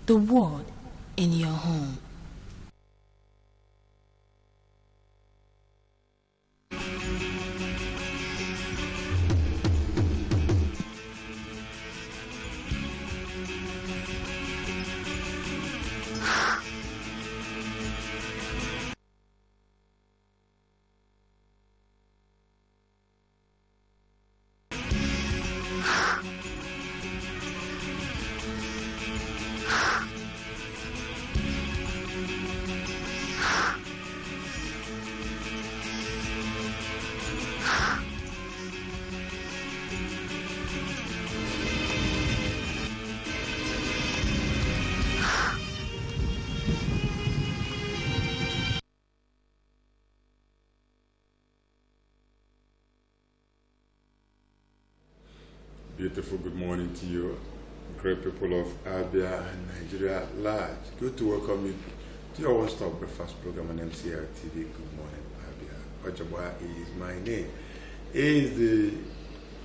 the world in your home. Beautiful good morning to you, great people of Abia and Nigeria at large. Good to welcome you to your one-stop breakfast program on MCLtv. Good morning, Abia. Ojabwa is my name. It is the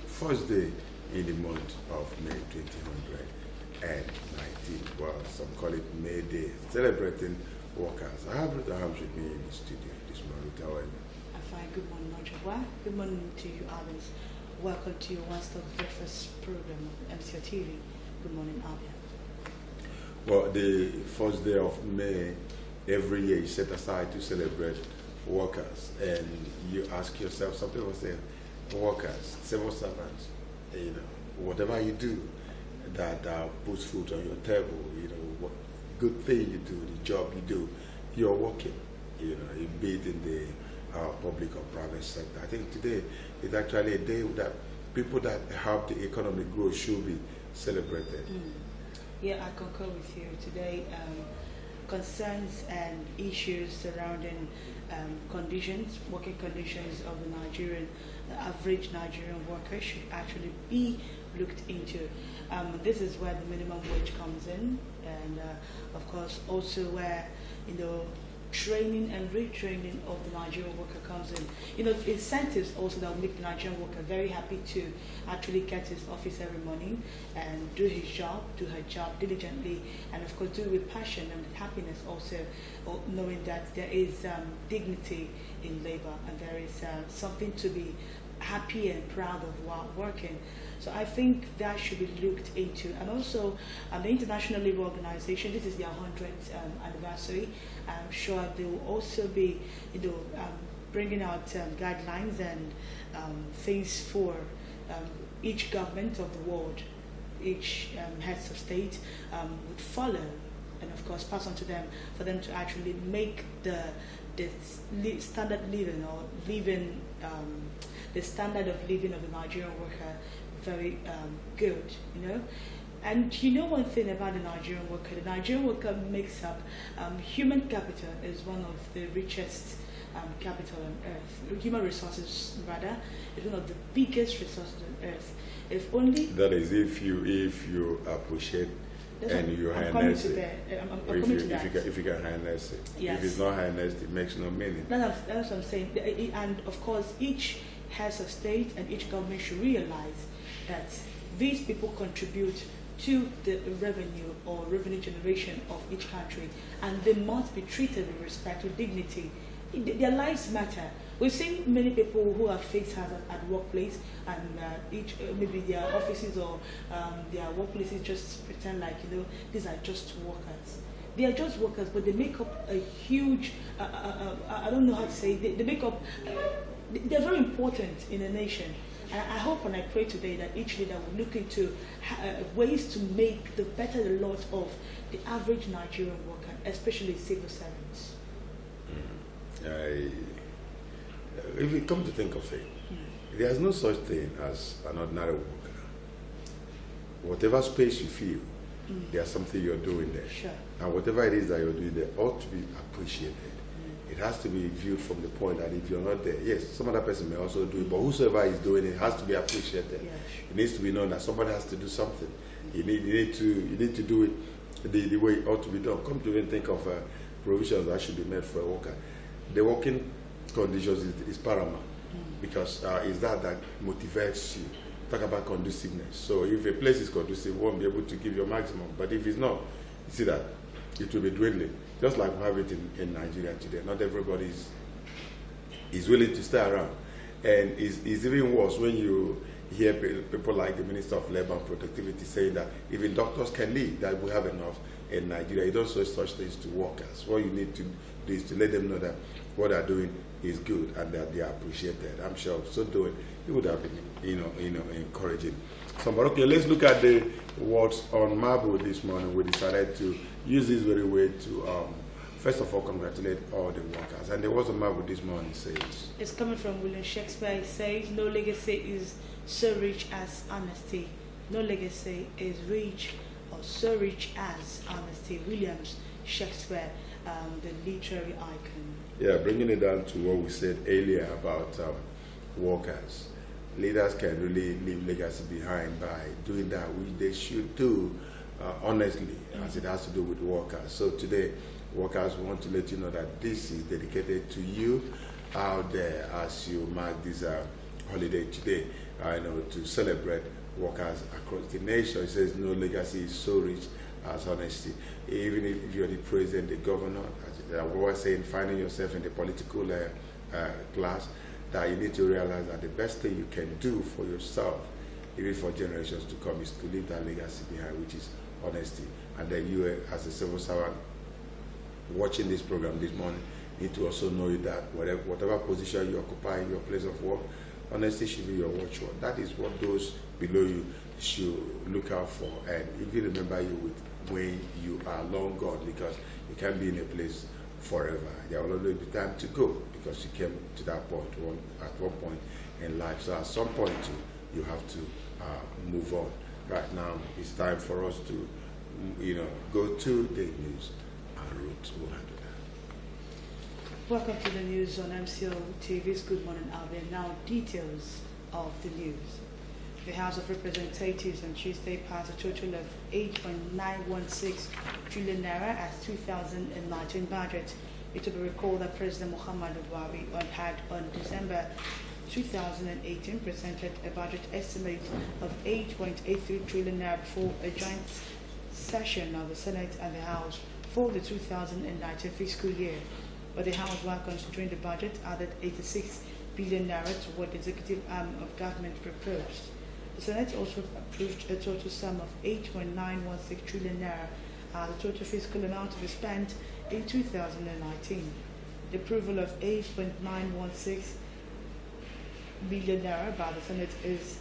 first day in the month of May 2019. Well, some call it May Day, celebrating workers. I have Ruta Hams with me in the studio this morning. How are you? I'm fine. Good morning, Ojabwa. Good morning to you, Albans. Welcome to your one-stop breakfast program, MCLtv. Good morning, Abia. Well, the first day of May every year is set aside to celebrate workers, and you ask yourself, some people say, workers, civil servants, whatever you do that puts food on your table, what good thing you do, the job you do, you're working, be it in the public or private sector. I think today is actually a day that people that help the economy grow should be celebrated. Yeah, I concur with you. Today, concerns and issues surrounding working conditions of the average Nigerian worker should actually be looked into. This is where the minimum wage comes in, and of course also where training and retraining of the Nigerian worker comes in. Incentives also that will make the Nigerian worker very happy to actually get his office every morning and do his job, do her job diligently, and of course do it with passion and happiness also, knowing that there is dignity in labor and there is something to be happy and proud of while working. So I think that should be looked into. And also the International Labour Organization, this is their 100th anniversary. I'm sure they will also be bringing out guidelines and things for each government of the world, each heads of state would follow and of course pass on to them for them to actually make the standard living or living the standard of living of the Nigerian worker very good, And one thing about the Nigerian worker makes up human capital is one of the richest capital on earth. Human resources, rather, is one of the biggest resources on earth. If only that is if you appreciate and you harness it. If you can harness it. Yes. If it's not harnessed, it makes no meaning. That's what I'm saying. And of course, each heads of state and each government should realize that these people contribute to the revenue or revenue generation of each country, and they must be treated with respect, with dignity. Their lives matter. We've seen many people who have faced hazard at workplace, and maybe their offices or their workplaces just pretend like these are just workers. They are just workers, but they make up a huge. I don't know how to say. They make up. They're very important in a nation. And I hope and I pray today that each leader will look into ways to make the better the lot of the average Nigerian worker, especially civil servants. If you come to think of it, there's no such thing as an ordinary worker. Whatever space you feel, there's something you're doing there. Sure. And whatever it is that you're doing there ought to be appreciated. It has to be viewed from the point that if you're not there, yes, some other person may also do it, but whosoever is doing it has to be appreciated. Yeah, sure. It needs to be known that somebody has to do something. You need to do it the way it ought to be done. Come to even think of provisions that should be made for a worker. The working conditions is paramount because it's that motivates you. Talk about conduciveness. So if a place is conducive, you won't be able to give your maximum. But if it's not, you see that it will be dwindling. Just like we have it in Nigeria today. Not everybody is willing to stay around. And it's even worse when you hear people like the Minister of Labour and Productivity saying that even doctors can leave, that we have enough in Nigeria. You don't say such things to workers. What you need to do is to let them know that what they're doing is good and that they are appreciated. I'm sure so doing, it would have been, encouraging. So, but okay, let's look at the words on Marble this morning. We decided to use this very way to, first of all, congratulate all the workers. And the words on Marble this morning says, it's coming from William Shakespeare. It says, no legacy is so rich as honesty. No legacy is rich or so rich as honesty. William Shakespeare, the literary icon. Yeah, bringing it down to what we said earlier about workers. Leaders can really leave legacy behind by doing that, which they should do honestly, as it has to do with workers. So today, workers want to let you know that this is dedicated to you out there as you mark this holiday today, to celebrate workers across the nation. It says no legacy is so rich as honesty. Even if you're the president, the governor, as we were saying, finding yourself in the political class, that you need to realize that the best thing you can do for yourself, even for generations to come, is to leave that legacy behind, which is honesty. And then you, as a civil servant watching this program this morning, need to also know that whatever position you occupy in your place of work, honesty should be your watchword. That is what those below you should look out for. And if you remember you with when you are long gone, because you can't be in a place forever. There will always be time to go because you came to that point at one point in life. So at some point you have to move on. Right now it's time for us to go to the news. And Ruth will handle that. Welcome to the news on MCLTV's Good Morning, Abia. Now details of the news. The House of Representatives on Tuesday passed a total of 8.916 trillion naira as 2019 budget. It will be recalled that President Muhammadu Buhari had on December 2018 presented a budget estimate of 8.83 trillion naira before a joint session of the Senate and the House for the 2019 fiscal year. But the House, while considering the budget, added 86 billion naira to what the executive arm of government proposed. The Senate also approved a total sum of 8.916 trillion naira, the total fiscal amount to be spent in 2019. The approval of 8.916 billion naira by the Senate is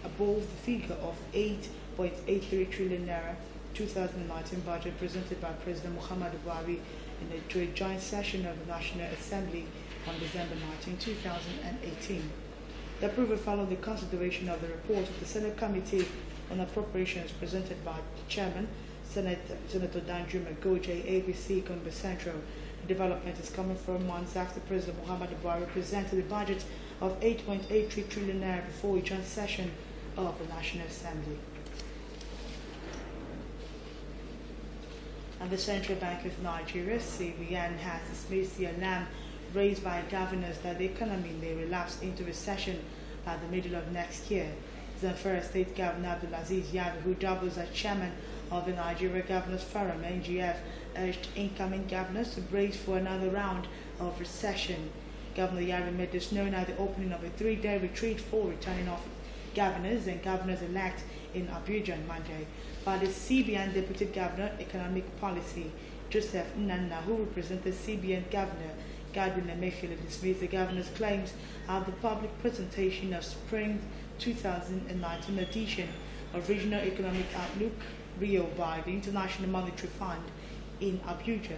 above the figure of 8.83 trillion naira 2019 budget presented by President Muhammadu Buhari to a joint session of the National Assembly on December 19, 2018. The approval followed the consideration of the report of the Senate Committee on Appropriations presented by the Chairman, Senator Danjuma Goje, ABC, Gombe Central. The development is coming 4 months after President Muhammadu Buhari presented a budget of 8.83 trillion naira before a joint session of the National Assembly. And the Central Bank of Nigeria, CBN, has dismissed the alarm raised by governors that the economy may relapse into recession by the middle of next year. Zamfara State Governor Abdulaziz Yari, who doubles as chairman of the Nigeria Governors Forum, NGF, urged incoming governors to brace for another round of recession. Governor Yari made this known at the opening of a 3-day retreat for returning office governors and governors-elect in Abuja on Monday. By the CBN Deputy Governor, Economic Policy, Joseph Nnanna, who represented CBN Governor Godwin Emefiele, dismissed the governor's claims at the public presentation of Spring 2019 edition of Regional Economic Outlook Rio by the International Monetary Fund in Abuja.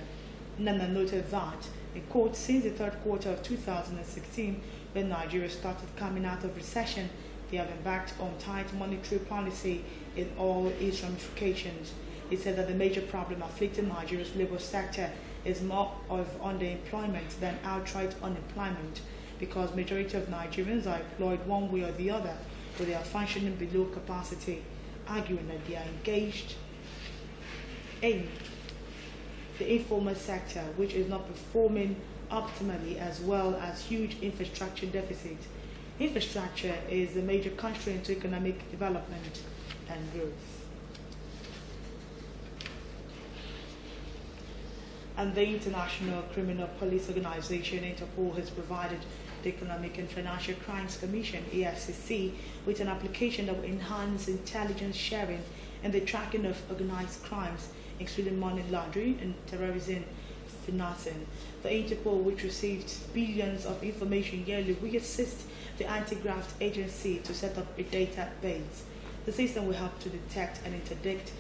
Nnanna noted that, in quote, since the third quarter of 2016, when Nigeria started coming out of recession, they have embarked on tight monetary policy in all its ramifications. He said that the major problem afflicting Nigeria's labor sector is more of underemployment than outright unemployment, because majority of Nigerians are employed one way or the other, but they are functioning below capacity, arguing that they are engaged in the informal sector, which is not performing optimally, as well as huge infrastructure deficit. Infrastructure is a major constraint to economic development and growth. And the International Criminal Police Organization, Interpol, has provided the Economic and Financial Crimes Commission, EFCC, with an application that will enhance intelligence sharing and the tracking of organized crimes, including money laundering and terrorism financing. The Interpol, which receives billions of information yearly, will assist the anti-graft agency to set up a database. The system will help to detect and interdict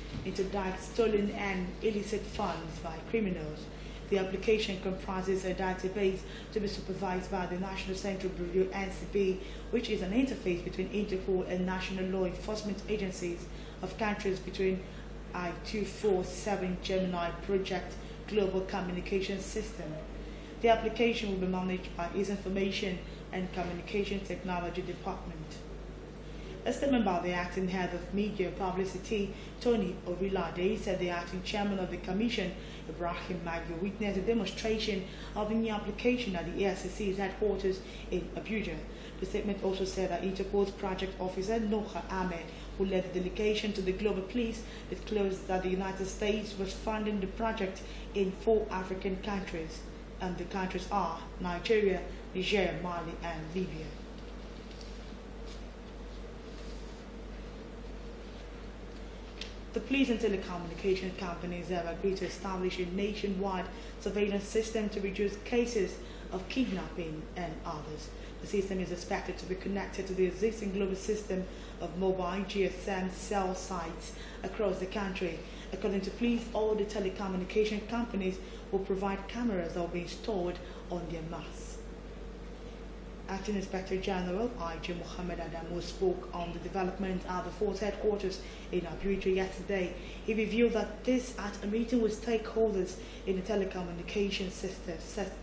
stolen and illicit funds by criminals. The application comprises a database to be supervised by the National Central Bureau (NCB), which is an interface between Interpol and national law enforcement agencies of countries between I-247 Gemini Project Global Communication System. The application will be managed by its Information and Communication Technology Department. A statement by the acting head of media publicity, Tony Orilade, said the acting chairman of the commission, Ibrahim Magio, witnessed a demonstration of the new application at the EFCC's headquarters in Abuja. The statement also said that Interpol's project officer, Noha Ahmed, who led the delegation to the global police, disclosed that the United States was funding the project in 4 African countries, and the countries are Nigeria, Niger, Mali, and Libya. The police and telecommunication companies have agreed to establish a nationwide surveillance system to reduce cases of kidnapping and others. The system is expected to be connected to the existing global system of mobile GSM cell sites across the country. According to police, all the telecommunication companies will provide cameras that will be installed on their masts. Acting Inspector General I.J. Mohammed Adamu spoke on the development at the force headquarters in Abuja yesterday. He revealed that this at a meeting with stakeholders in the telecommunications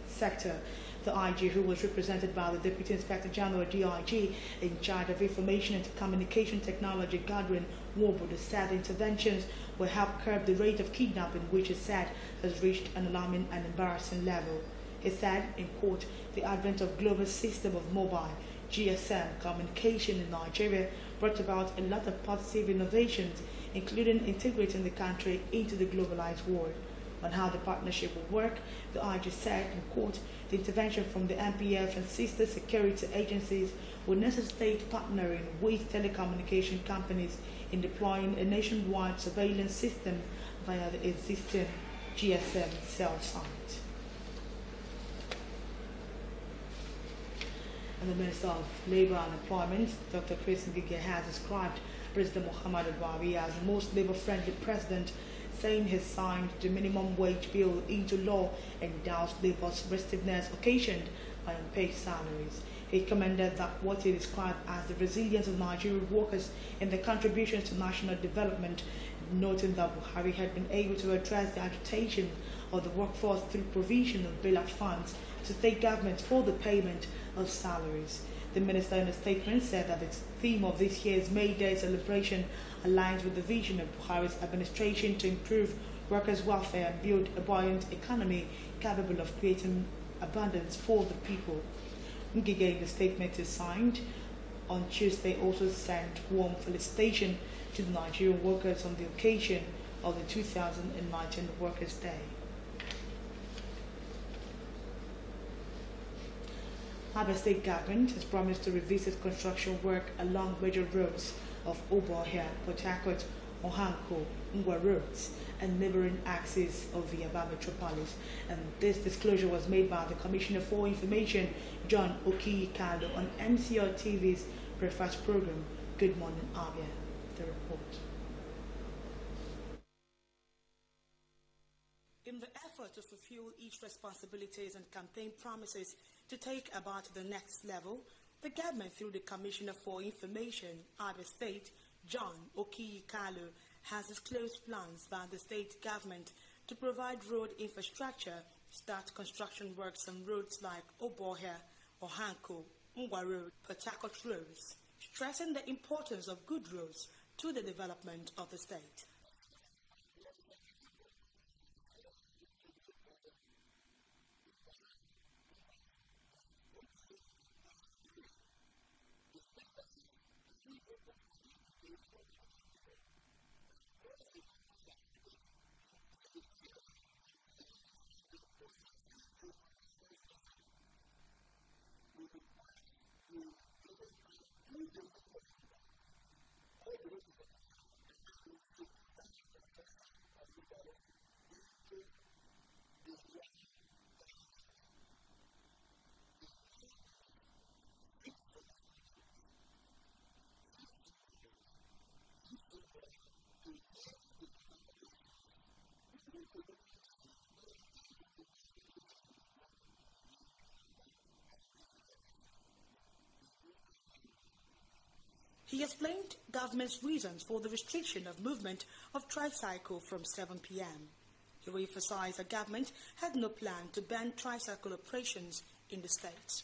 sector. The IG, who was represented by the Deputy Inspector General DIG in charge of Information and Communication Technology, Godwin Wobodo, said interventions will help curb the rate of kidnapping, which is said has reached an alarming and embarrassing level. He said, in quote, the advent of global system of mobile GSM communication in Nigeria brought about a lot of positive innovations, including integrating the country into the globalized world. On how the partnership will work, the IG said, in quote, the intervention from the MPF and sister security agencies will necessitate partnering with telecommunication companies in deploying a nationwide surveillance system via the existing GSM cell site. And the Minister of Labour and Employment, Dr. Chris Ngige, has described President Muhammadu Buhari as the most labour-friendly president, saying he signed the minimum wage bill into law and doused labour's restiveness occasioned by unpaid salaries. He commended that what he described as the resilience of Nigerian workers and their contributions to national development, noting that Buhari had been able to address the agitation of the workforce through provision of bailout funds to state governments for the payment of salaries. The minister in a statement said that the theme of this year's May Day celebration aligns with the vision of Buhari's administration to improve workers' welfare and build a buoyant economy capable of creating abundance for the people. Ngige, in the statement is signed on Tuesday, also sent warm felicitation to the Nigerian workers on the occasion of the 2019 Workers' Day. Abia State Government has promised to revisit construction work along major roads of Obohia, Port Harcourt, Ohanko, Ngwa roads, and neighboring axes of the Abia metropolis. And this disclosure was made by the Commissioner for Information, John Okiyikalo, on MCLTV's breakfast program, Goodmorning, Abia. The report. In the effort to fulfill each responsibilities and campaign promises to take Abia to the next level, the government, through the Commissioner for Information, Abia State, John Okiyikalo, has disclosed plans by the state government to provide road infrastructure, start construction works on roads like Obohia, Ohanko, Ngwa Road, Port Harcourt roads, stressing the importance of good roads to the development of the state. He explained government's reasons for the restriction of movement of tricycle from 7 p.m. He re-emphasized the government had no plan to ban tricycle operations in the state.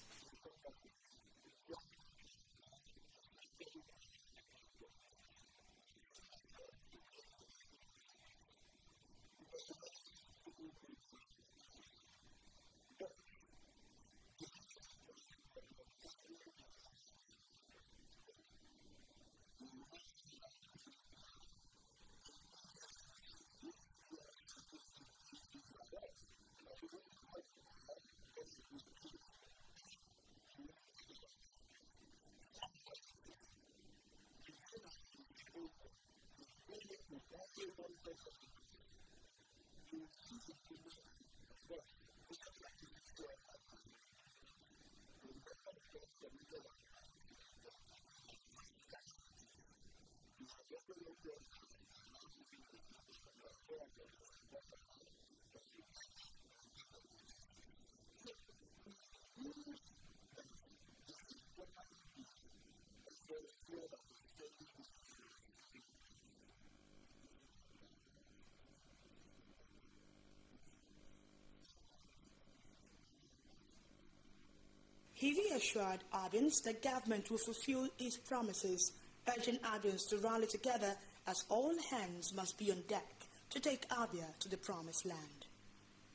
He reassured Abians that government will fulfill its promises, urging Abians to rally together as all hands must be on deck to take Abia to the promised land.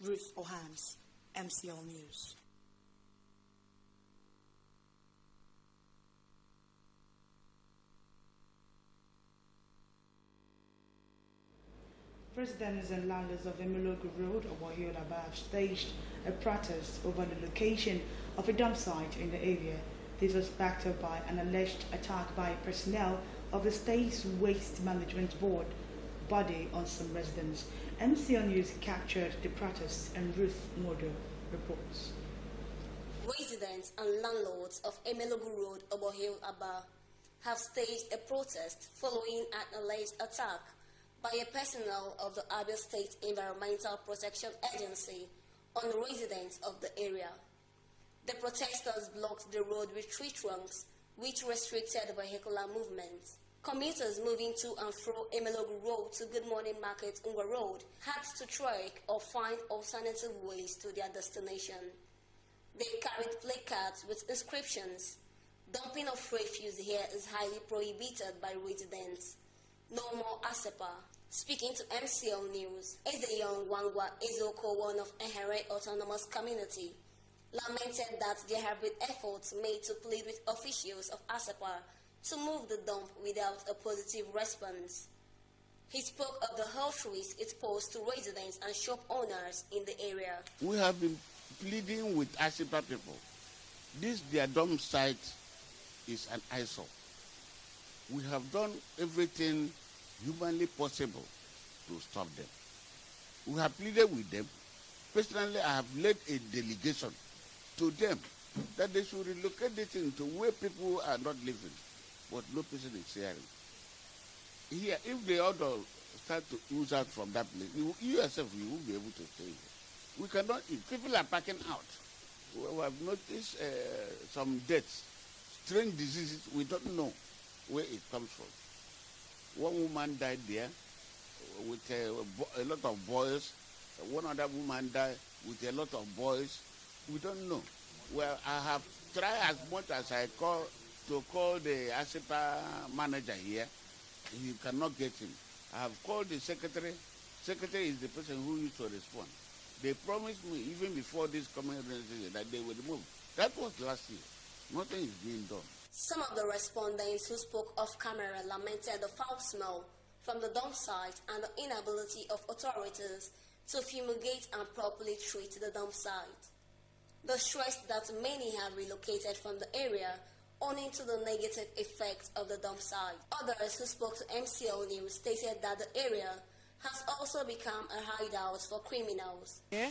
Ruth Ohams, MCL News. Residents and landlords of Emilogu Road, Obohio, Abia have staged a protest over the location of a dump site in the area. This was backed up by an alleged attack by personnel of the state's Waste Management Board body on some residents. MCL News captured the protests and Ruth Modo reports. Residents and landlords of Emilogu Road, Obohio, Abia have staged a protest following an alleged attack by a personnel of the Abia State Environmental Protection Agency on the residents of the area. The protesters blocked the road with tree trunks, which restricted vehicular movement. Commuters moving to and fro Emilogu Road to Goodmorning Market, Ungwa Road, had to trek or find alternative ways to their destination. They carried placards with inscriptions. Dumping of refuse here is highly prohibited by residents. No more ASEPA. Speaking to MCL News, Ezeyoung Wangwa Ezoko, one of Ehere Autonomous Community, lamented that there have been efforts made to plead with officials of ASEPA to move the dump without a positive response. He spoke of the health risk it posed to residents and shop owners in the area. We have been pleading with ASEPA people. Their dump site is an eyesore. We have done everything humanly possible to stop them. We have pleaded with them. Personally, I have led a delegation to them that they should relocate the thing to where people are not living, but no person is hearing. Here, if they all start to use out from that place, you yourself, you won't be able to stay here. We cannot eat. People are packing out. We have noticed some deaths, strange diseases, we don't know where it comes from. One woman died there with a lot of boys. One other woman died with a lot of boys. We don't know. Well, I have tried as much as I call the ASEPA manager here. You cannot get him. I have called the secretary. Secretary is the person who used to respond. They promised me even before this coming that they would move. That was last year. Nothing is being done. Some of the respondents who spoke off camera lamented the foul smell from the dump site and the inability of authorities to fumigate and properly treat the dump site. They stressed that many have relocated from the area owing to the negative effects of the dump site. Others who spoke to MCL News stated that the area has also become a hideout for criminals. Yeah.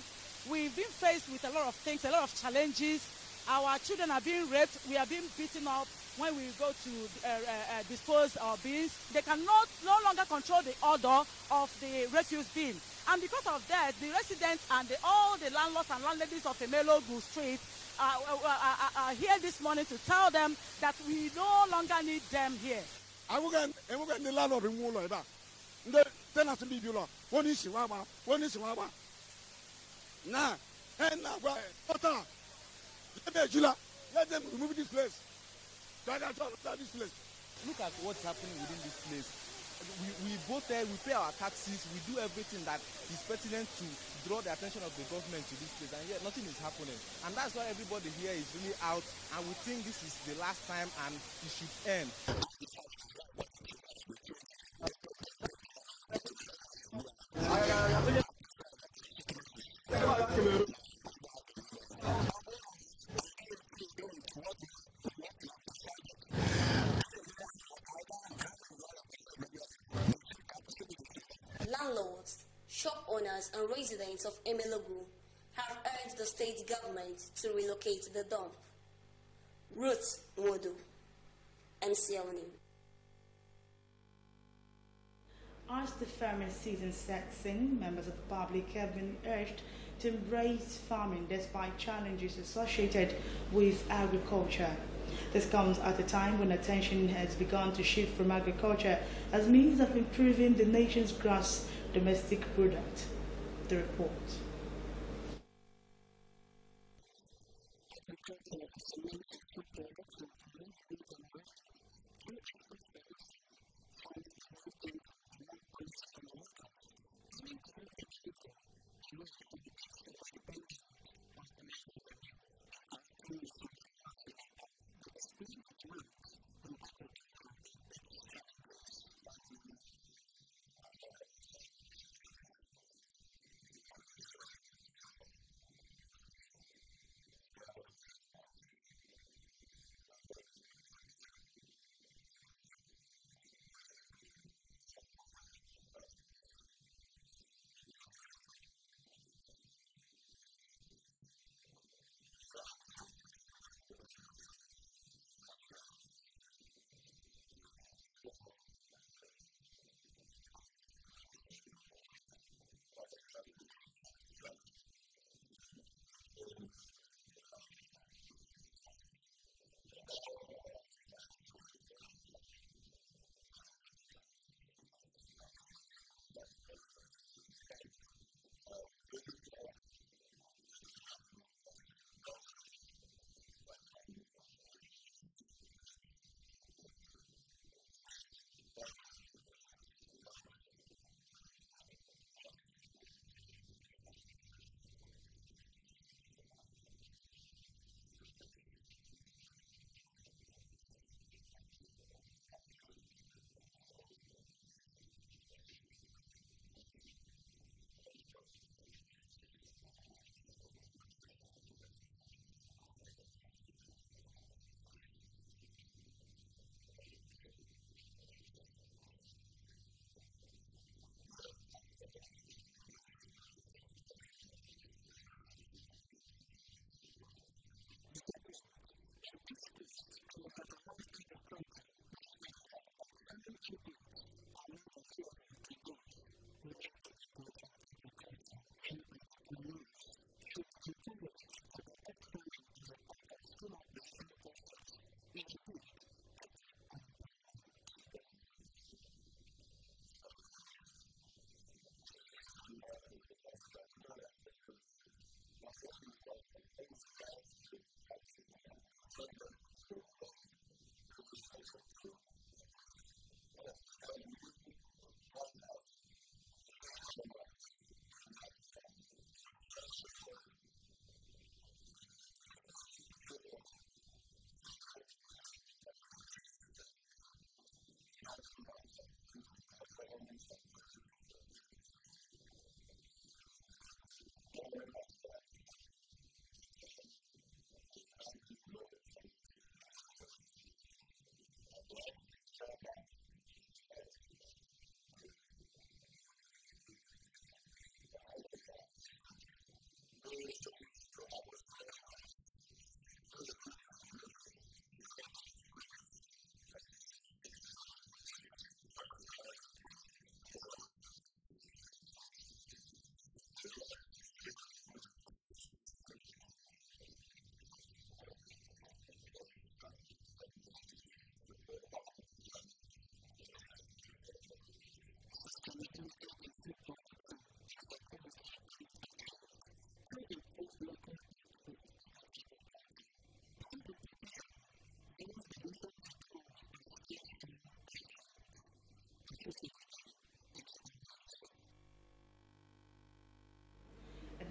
We've been faced with a lot of things, a lot of challenges. Our children are being raped, we are being beaten up when we go to dispose our bins. They cannot no longer control the odor of the refuse bin. And because of that, the residents and all the landlords and landladies of Emelogu Street are here this morning to tell them that we no longer need them here. I will get the landlord in wool like that. The tenants be below. One is Waba, one is Waba. Nah, and now, let them remove this place. This place. Look at what's happening within this place. We vote there, we pay our taxes, we do everything that is pertinent to draw the attention of the government to this place, and yet nothing is happening. And that's why everybody here is really out, and we think this is the last time and it should end. Landlords, shop owners and residents of Emelogu have urged the state government to relocate the dump. Ruth Modu, MCLtv. As the farming season sets in, members of the public have been urged to embrace farming despite challenges associated with agriculture. This comes at a time when attention has begun to shift from agriculture as means of improving the nation's gross domestic product. The report.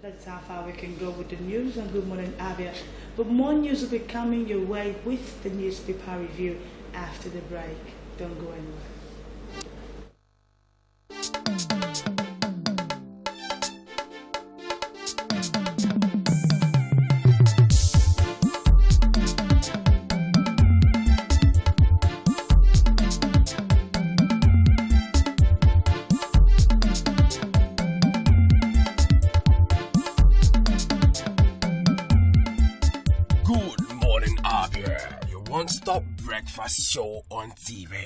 That's how far we can go with the news on Good Morning Abia. But more news will be coming your way with the newspaper review after the break. Don't go anywhere. One-stop breakfast show on TV.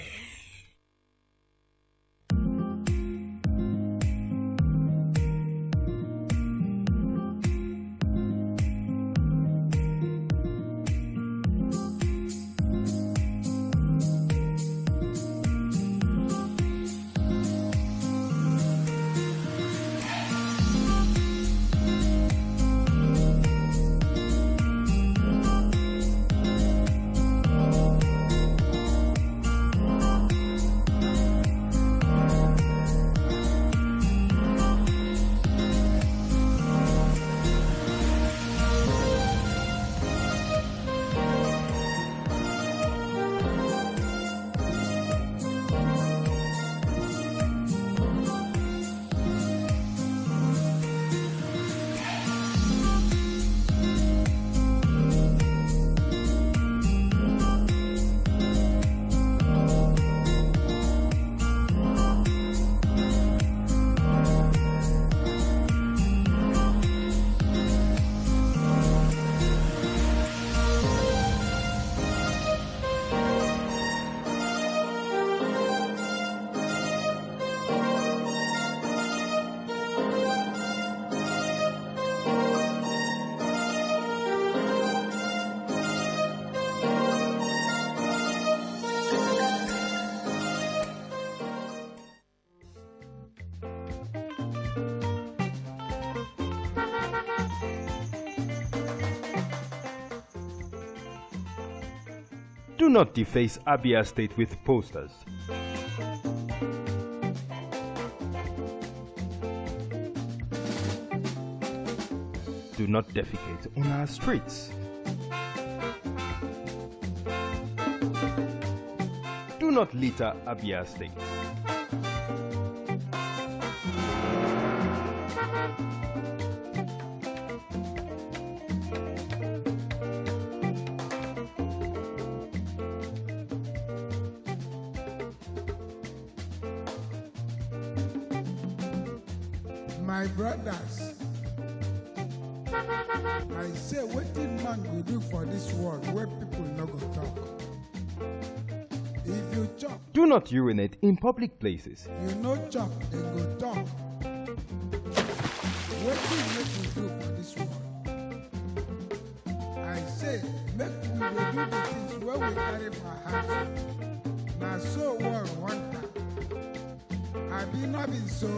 Do not deface Abia State with posters. Do not defecate on our streets. Do not litter Abia State. My brothers, I say wetin man go do for this world where people no go talk. If you chop, Do not urinate in public places. you no chop, dem go talk. Wetin make we do for this world? I say make we dey do the things wey we carry for heart. Na so world want am. Abi no be so?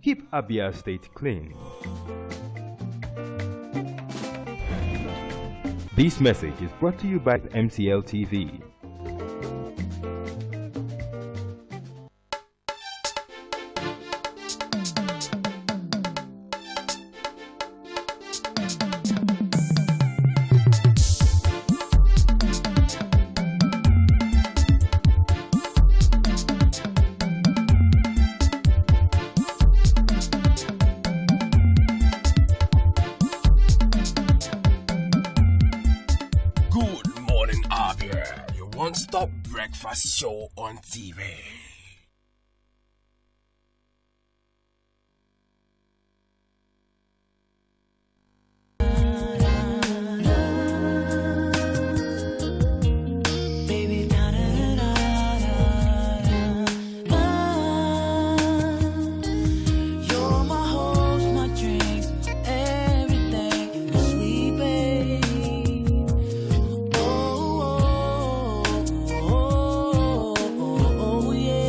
Keep Abia State clean. This message is brought to you by MCLtv. One-stop breakfast show on TV. Oh yeah.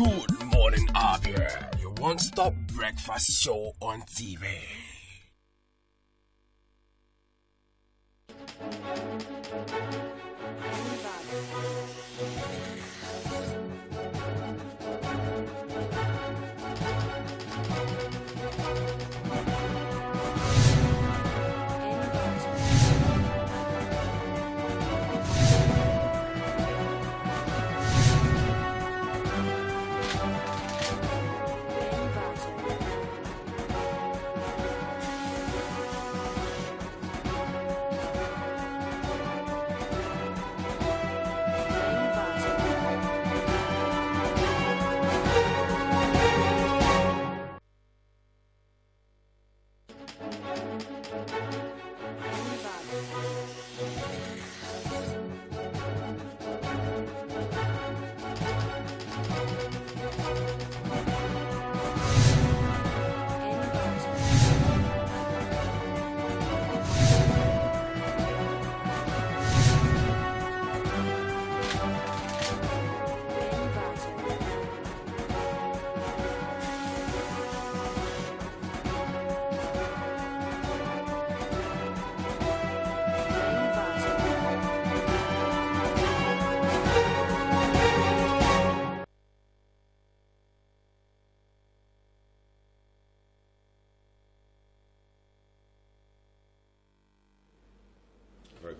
Good Morning Abia, your one-stop breakfast show on TV.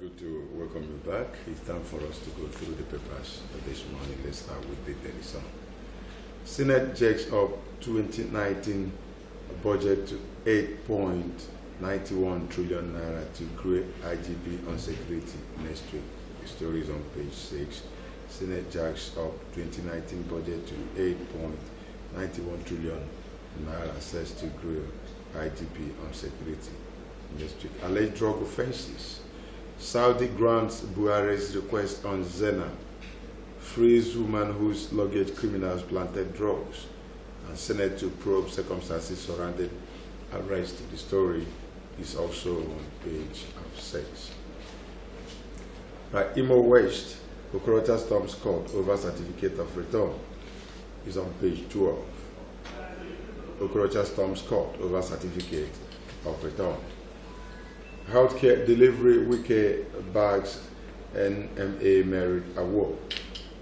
Good to welcome you back. It's time for us to go through the papers this morning. Let's start with the Daily Sun. Senate jacks up 2019 budget to 8.91 trillion naira to create IGP on security next week. The story is on page 6. Senate jacks up 2019 budget to 8.91 trillion naira says to create IGP on security next week. Alleged drug offenses. Saudi grants Buhari's request on Zena. Frees woman whose luggage criminals planted drugs. And Senate to probe circumstances surrounding arrest. The story is also on page 6. Right, Imo West, Okorocha storms court over certificate of return is on page 12. Okorocha storms court over certificate of return. Healthcare delivery wiki bags NMA Merit Award.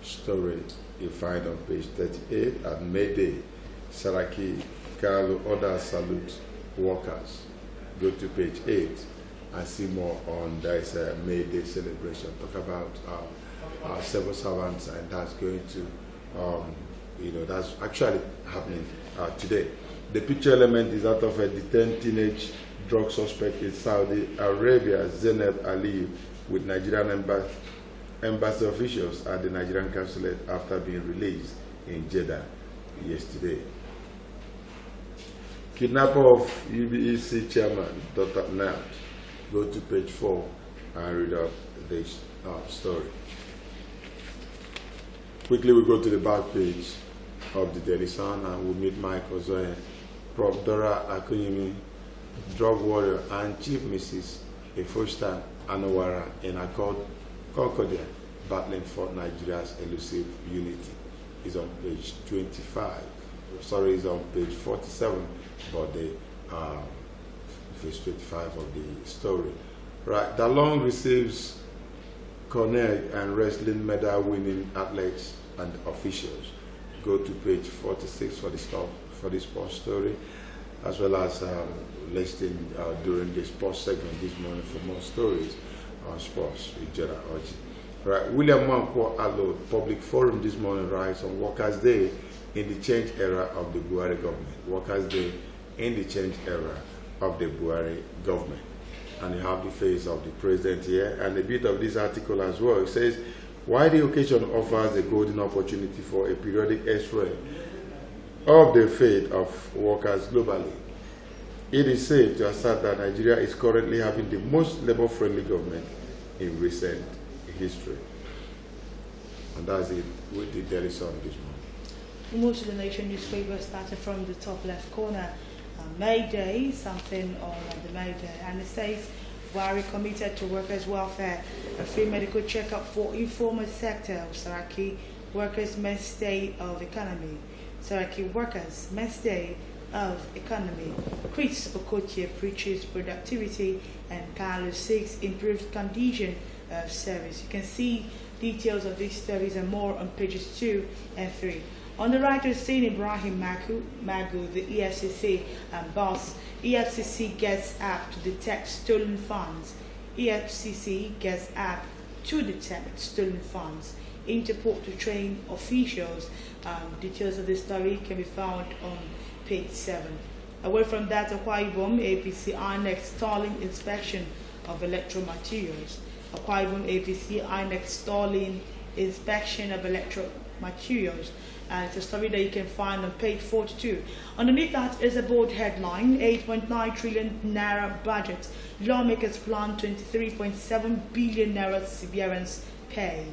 Story you find on page 38. At May Day, Saraki Carlo others salute workers. Go to page 8 and see more on this May Day celebration. Talk about our civil servants, and that's going to, that's actually happening today. The picture element is out of a detained teenage drug suspect in Saudi Arabia, Zainab Ali, with Nigerian embassy officials at the Nigerian consulate after being released in Jeddah yesterday. Kidnapper of UBEC chairman, Dr. Nat. Go to page 4 and read up this story. Quickly, we go to the back page of the Daily Sun and we meet Mike Ozoye, Prof. Dora Akunyemi, drug warrior, and Chief Mrs. Efosta Anowara in Concordia, battling for Nigeria's elusive unity. Is on page 25. Sorry, is on page 47, but the page 25 of the story. Right, Dalong receives Cornell and wrestling medal winning athletes and officials. Go to page 46 for the sports story, as well as listing during the sports segment this morning for more stories on sports with Jera Oji. Right, William Mwankwo Allo public forum this morning writes on Workers' Day in the change era of the Buhari government. Workers' Day in the change era of the Buhari government. And you have the face of the president here and a bit of this article as well. It says, why the occasion offers a golden opportunity for a periodic x-ray of the fate of workers globally. It is safe to assert that Nigeria is currently having the most labor-friendly government in recent history. And that's it with the Daily Sun this morning. We move to the Nation newspaper, started from the top left corner. May Day, something on the May Day, and it says, Buhari committed to workers' welfare, a free medical checkup for informal sector of Saraki, workers' mainstay of economy. Saraki workers' mainstay of economy. Chris Okotie preaches productivity, and Carlos seeks improved condition of service. You can see details of these stories and more on pages 2 and 3. On the right is seen Ibrahim Magu, the EFCC boss. EFCC gets app to detect stolen funds. EFCC gets app to detect stolen funds. Interpol to train officials. Details of this story can be found on page 7. Away from that, Akwa Ibom APC INEC stalling inspection of electoral materials. Akwa Ibom APC INEC stalling inspection of electoral materials. And it's a story that you can find on page 42. Underneath that is a bold headline: 8.9 trillion naira budget. Lawmakers plan 23.7 billion naira severance pay.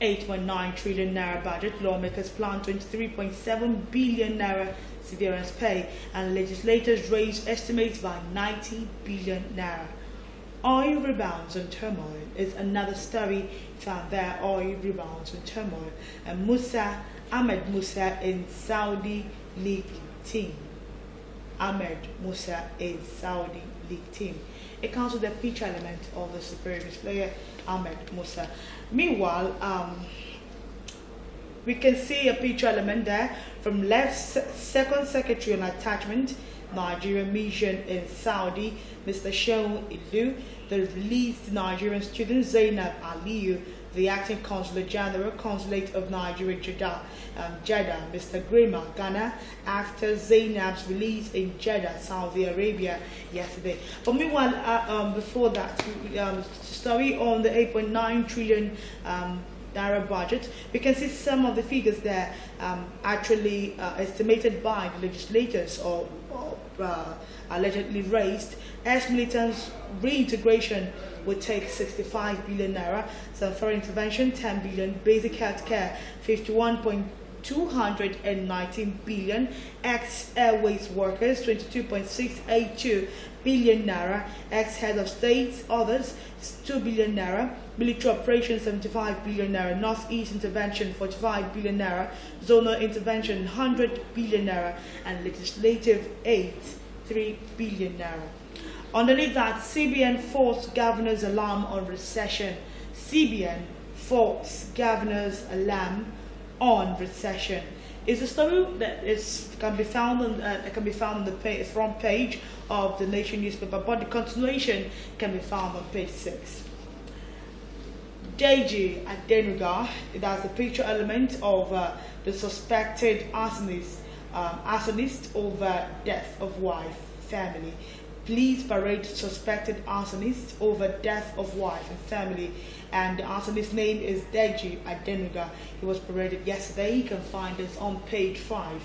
8.9 trillion naira budget. Lawmakers plan 23.7 billion naira severance pay, and legislators raise estimates by 90 billion naira. Oil rebounds and turmoil is another story found there. Oil rebounds and turmoil. And Ahmed Musa in Saudi League team. Ahmed Musa in Saudi League team. It comes with a feature element of the superior player Ahmed Musa. Meanwhile, we can see a picture element there from left. Second Secretary on attachment, Nigerian mission in Saudi, Mr. Shehu Ilu, the released Nigerian student Zainab Aliyu, the acting Consulate General, Consulate of Nigeria, Jeddah, Mr. Grima, Ghana, after Zainab's release in Jeddah, Saudi Arabia yesterday. But meanwhile, before that, story on the 8.9 trillion naira budget, we can see some of the figures there actually estimated by the legislators or allegedly raised. As militants, reintegration would take 65 billion naira, some foreign intervention 10 billion, basic health care 51.219 billion, ex-airways workers 22.682 billion naira, ex-head of states, others 2 billion naira, military operations 75 billion naira, northeast intervention 45 billion naira, zonal intervention 100 billion naira, and legislative aid 3 billion naira. Underneath that, CBN forced governors' alarm on recession. CBN forced governors' alarm on recession. It's a story that can be found on the front page of the Nation newspaper, but the continuation can be found on page 6. Deji Adenuga, that's the picture element of the suspected arsonist over death of wife, family. Police parade suspected arsonist over death of wife and family, and the arsonist's name is Deji Adenuga. He was paraded yesterday. You can find this on page 5.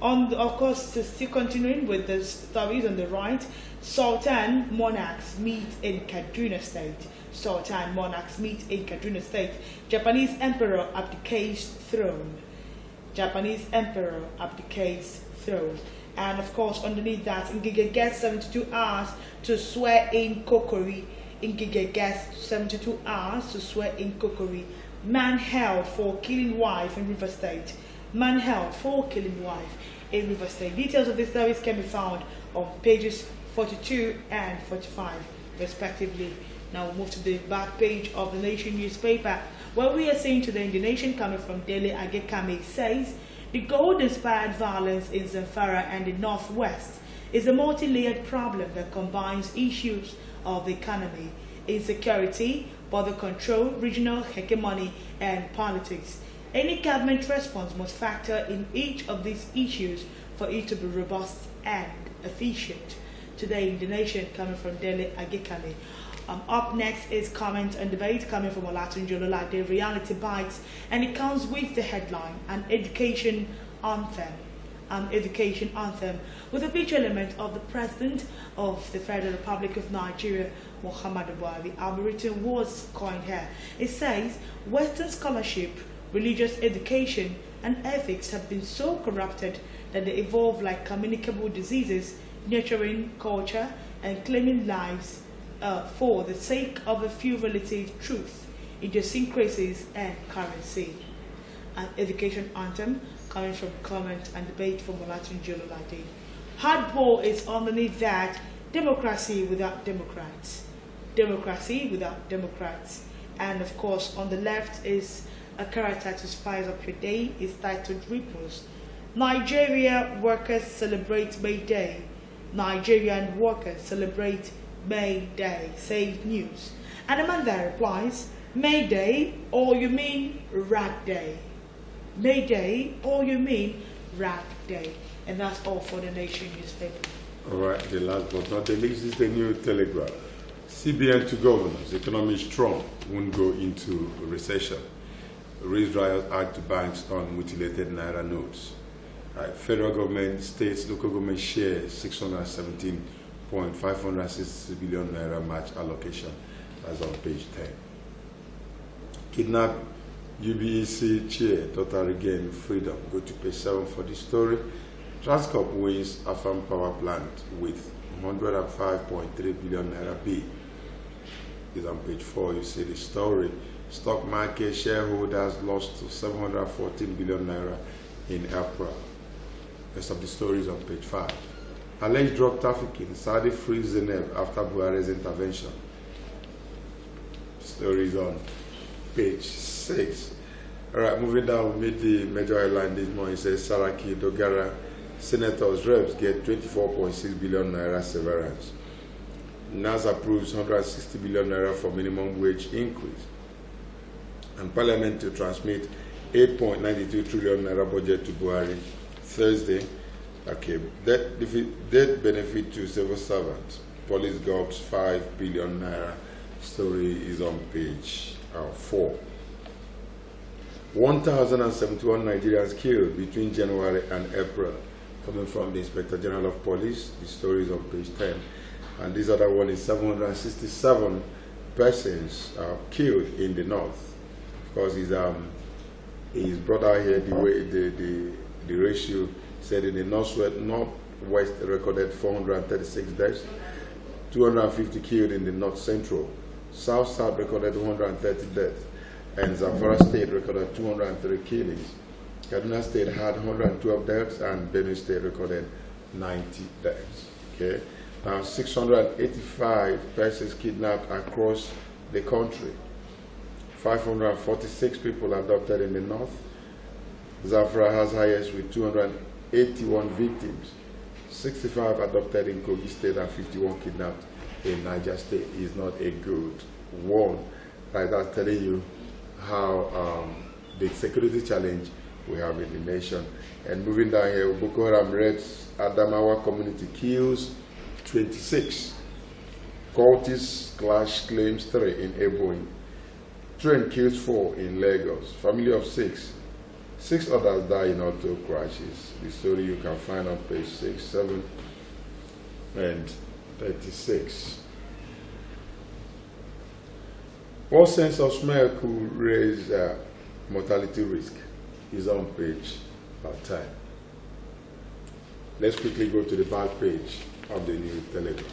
Of course, still continuing with the stories on the right, Sultan monarchs meet in Kaduna State. Sultan monarchs meet in Kaduna State. Japanese emperor abdicates throne. Japanese emperor abdicates throne. And of course, underneath that, Ngige gets 72 hours to swear in Kokori. Ngige gets 72 hours to swear in Kokori. Man held for killing wife in River State. Man held for killing wife in River State. Details of this service can be found on pages 42 and 45, respectively. Now we'll move to the back page of the Nation newspaper, where we are seeing today in the Nation, coming from Dele Agekame, says, the gold-inspired violence in Zamfara and the Northwest is a multi-layered problem that combines issues of the economy, insecurity, border control, regional hegemony, and politics. Any government response must factor in each of these issues for it to be robust and efficient. Today in the Nation, coming from Dele Agekame. Up next is comment and debate coming from Olatunji Ololade, Reality Bites, and it comes with the headline, an education anthem. An education anthem with a feature element of the President of the Federal Republic of Nigeria, Muhammadu Buhari. Our written words coined here. It says, Western scholarship, religious education, and ethics have been so corrupted that they evolve like communicable diseases, nurturing culture and claiming lives for the sake of a few relative truths. idiosyncrasies and currency. An education anthem coming from comment and debate from Olatunji Jololade. Hardball is underneath that, democracy without Democrats. Democracy without Democrats. And of course, on the left is a character to spice up your day. It's titled Ripples. Nigeria workers celebrate May Day. Nigerian workers celebrate May Day, says news. And the man there replies, May Day, or you mean Rag Day? May Day, or you mean Rag Day? And that's all for the Nation newspaper. All right, the last but not the least is the New Telegraph. CBN to governors, economy strong, won't go into recession. Raise riots add to banks on mutilated naira notes. Right, federal government, states, local government share 617.560 billion naira match allocation. That's on page 10. Kidnap UBEC chair, total regain freedom. Go to page 7 for the story. Transcorp wins Afam power plant with 105.3 billion naira bid. Is on page 4. You see the story. Stock market shareholders lost to 714 billion naira in April. Rest of the story is on page 5. Alleged drug trafficking. Saudi frees Zeneb after Buhari's intervention. Story is on page 6. All right, moving down, we meet the major headline this morning. It says Saraki Dogara senators reps get 24.6 billion naira severance. NAS approves 160 billion naira for minimum wage increase. And Parliament to transmit 8.92 trillion naira budget to Buhari Thursday. Okay, debt benefit to civil servants. Police gobs 5 billion naira. Story is on page 4. 1,071 Nigerians killed between January and April, coming from the Inspector General of Police. The story is on page 10. And this other one is 767 persons killed in the north. Of course, he's brought out here the way the ratio said in the northwest recorded 436 deaths, 250 killed in the north central. South recorded 130 deaths, and Zamfara State recorded 203 killings. Kaduna State had 112 deaths, and Benue State recorded 90 deaths. Okay, now 685 persons kidnapped across the country. 546 people adopted in the north. Zamfara has highest with 281 victims. 65 adopted in Kogi State and 51 kidnapped in Niger State. Is not a good one. Like that's telling you how the security challenge we have in the nation. And moving down here, Boko Haram raids Adamawa community, kills 26. Cultists clash, claims 3 in Ebonyi. Train kills 4 in Lagos. Family of 6. 6 others die in auto crashes. The story you can find on page 6, 7, and 36. What sense of smell could raise mortality risk is on page 10. Let's quickly go to the back page of the New Telegraph.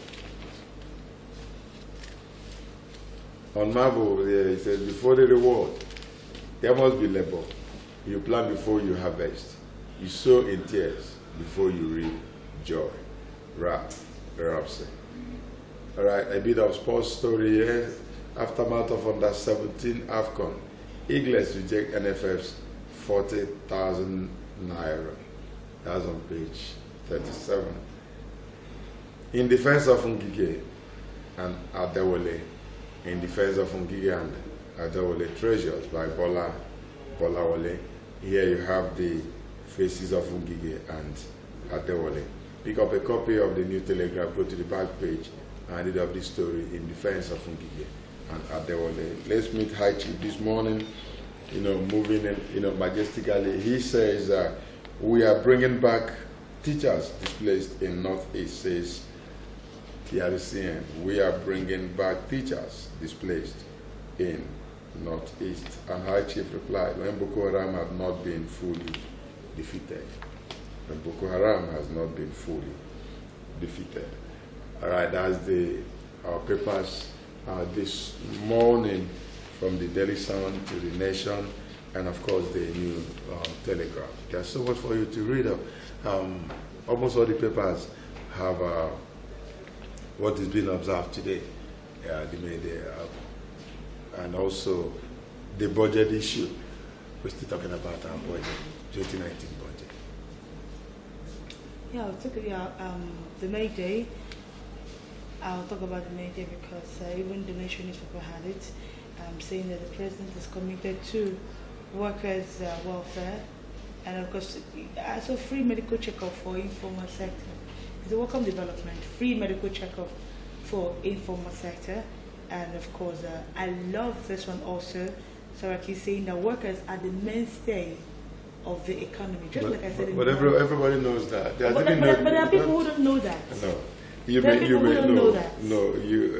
On Marble, it says, before the reward, there must be labor. You plant before you harvest. You sow in tears before you reap joy. Rapsay. All right, a bit of sports story here. Aftermath of under 17 AFCON. Eagles reject NFF's 40,000 naira. That's on page 37. In defense of Ngige and Adewale. In defense of Ngige and Adewale, Treasures by Bolawale. Here you have the faces of Ngige and Adewale. Pick up a copy of the New Telegraph, go to the back page, and read up this story in defense of Ngige and Adewale. Let's meet High Chief this morning, moving in, majestically. He says we are bringing back teachers displaced in Northeast, says TRCN. We are bringing back teachers displaced in Northeast. And High Chief replied, when Boko Haram had not been fully defeated. When Boko Haram has not been fully defeated. All right, that's our papers this morning. from the Daily Sun to the Nation, and of course the New Telegraph. There's so much for you to read up. Almost all the papers have what is being observed today, and also the budget issue. We're still talking about our budget, 2019 budget. Yeah, I'll talk about the May Day. I'll talk about the May Day because even the Nation newspaper had it, saying that the president is committed to workers' welfare, and of course, also free medical checkup for informal sector. It's a welcome development, free medical checkup for informal sector, and of course, I love this one also. Saraki saying that workers are the mainstay of the economy, just like I said. But everybody knows that. But there are people who don't know that. No,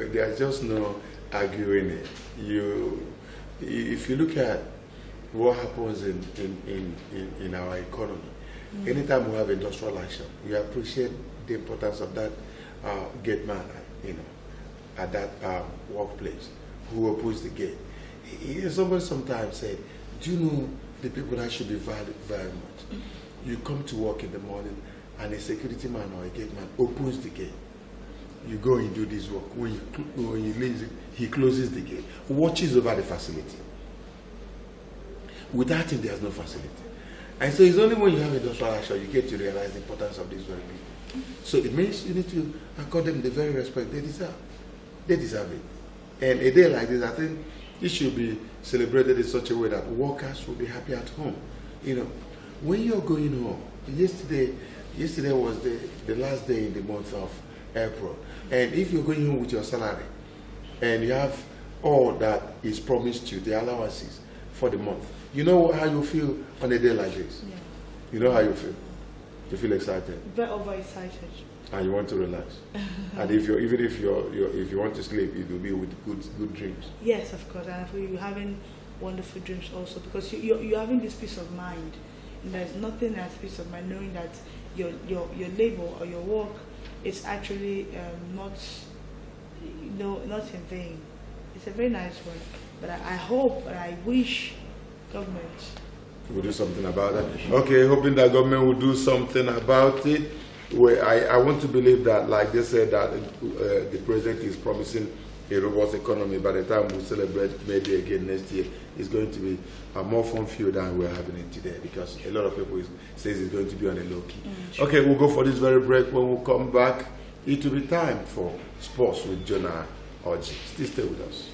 there's just no arguing it. If you look at what happens in our economy, anytime we have industrial action, we appreciate the importance of that gate man, at that workplace who opens the gate. Somebody sometimes said, do you know the people that should be valued very much? You come to work in the morning and a security man or a gate man opens the gate. You go and do this work. When you leave, he closes the gate, watches over the facility. Without him, there's no facility. And so it's only when you have industrial action you get to realize the importance of these very people. So it means you need to accord them the very respect they deserve. They deserve it. And a day like this, I think it should be celebrated in such a way that workers will be happy at home. When you're going home, yesterday was the last day in the month of April. And if you're going home with your salary and you have all that is promised you, the allowances for the month, you know how you feel on a day like this? Yeah. You know how you feel? You feel excited? Very overexcited. And you want to relax. And if you want to sleep, it will be with good dreams. Yes, of course. And you're having wonderful dreams also, because you're having this peace of mind. And there's nothing as peace of mind knowing that your labor or your work is actually not in vain. It's a very nice work. But I hope and I wish government will do something about that. Okay, hoping that government will do something about it. I want to believe that, like they said, that the president is promising a robust economy. By the time we celebrate maybe again next year, it's going to be more fun-filled than we're having it today, because a lot of people says it's going to be on a low key. Okay, we'll go for this very break. When we come back, it will be time for sports with Jonah Oji. Still stay with us.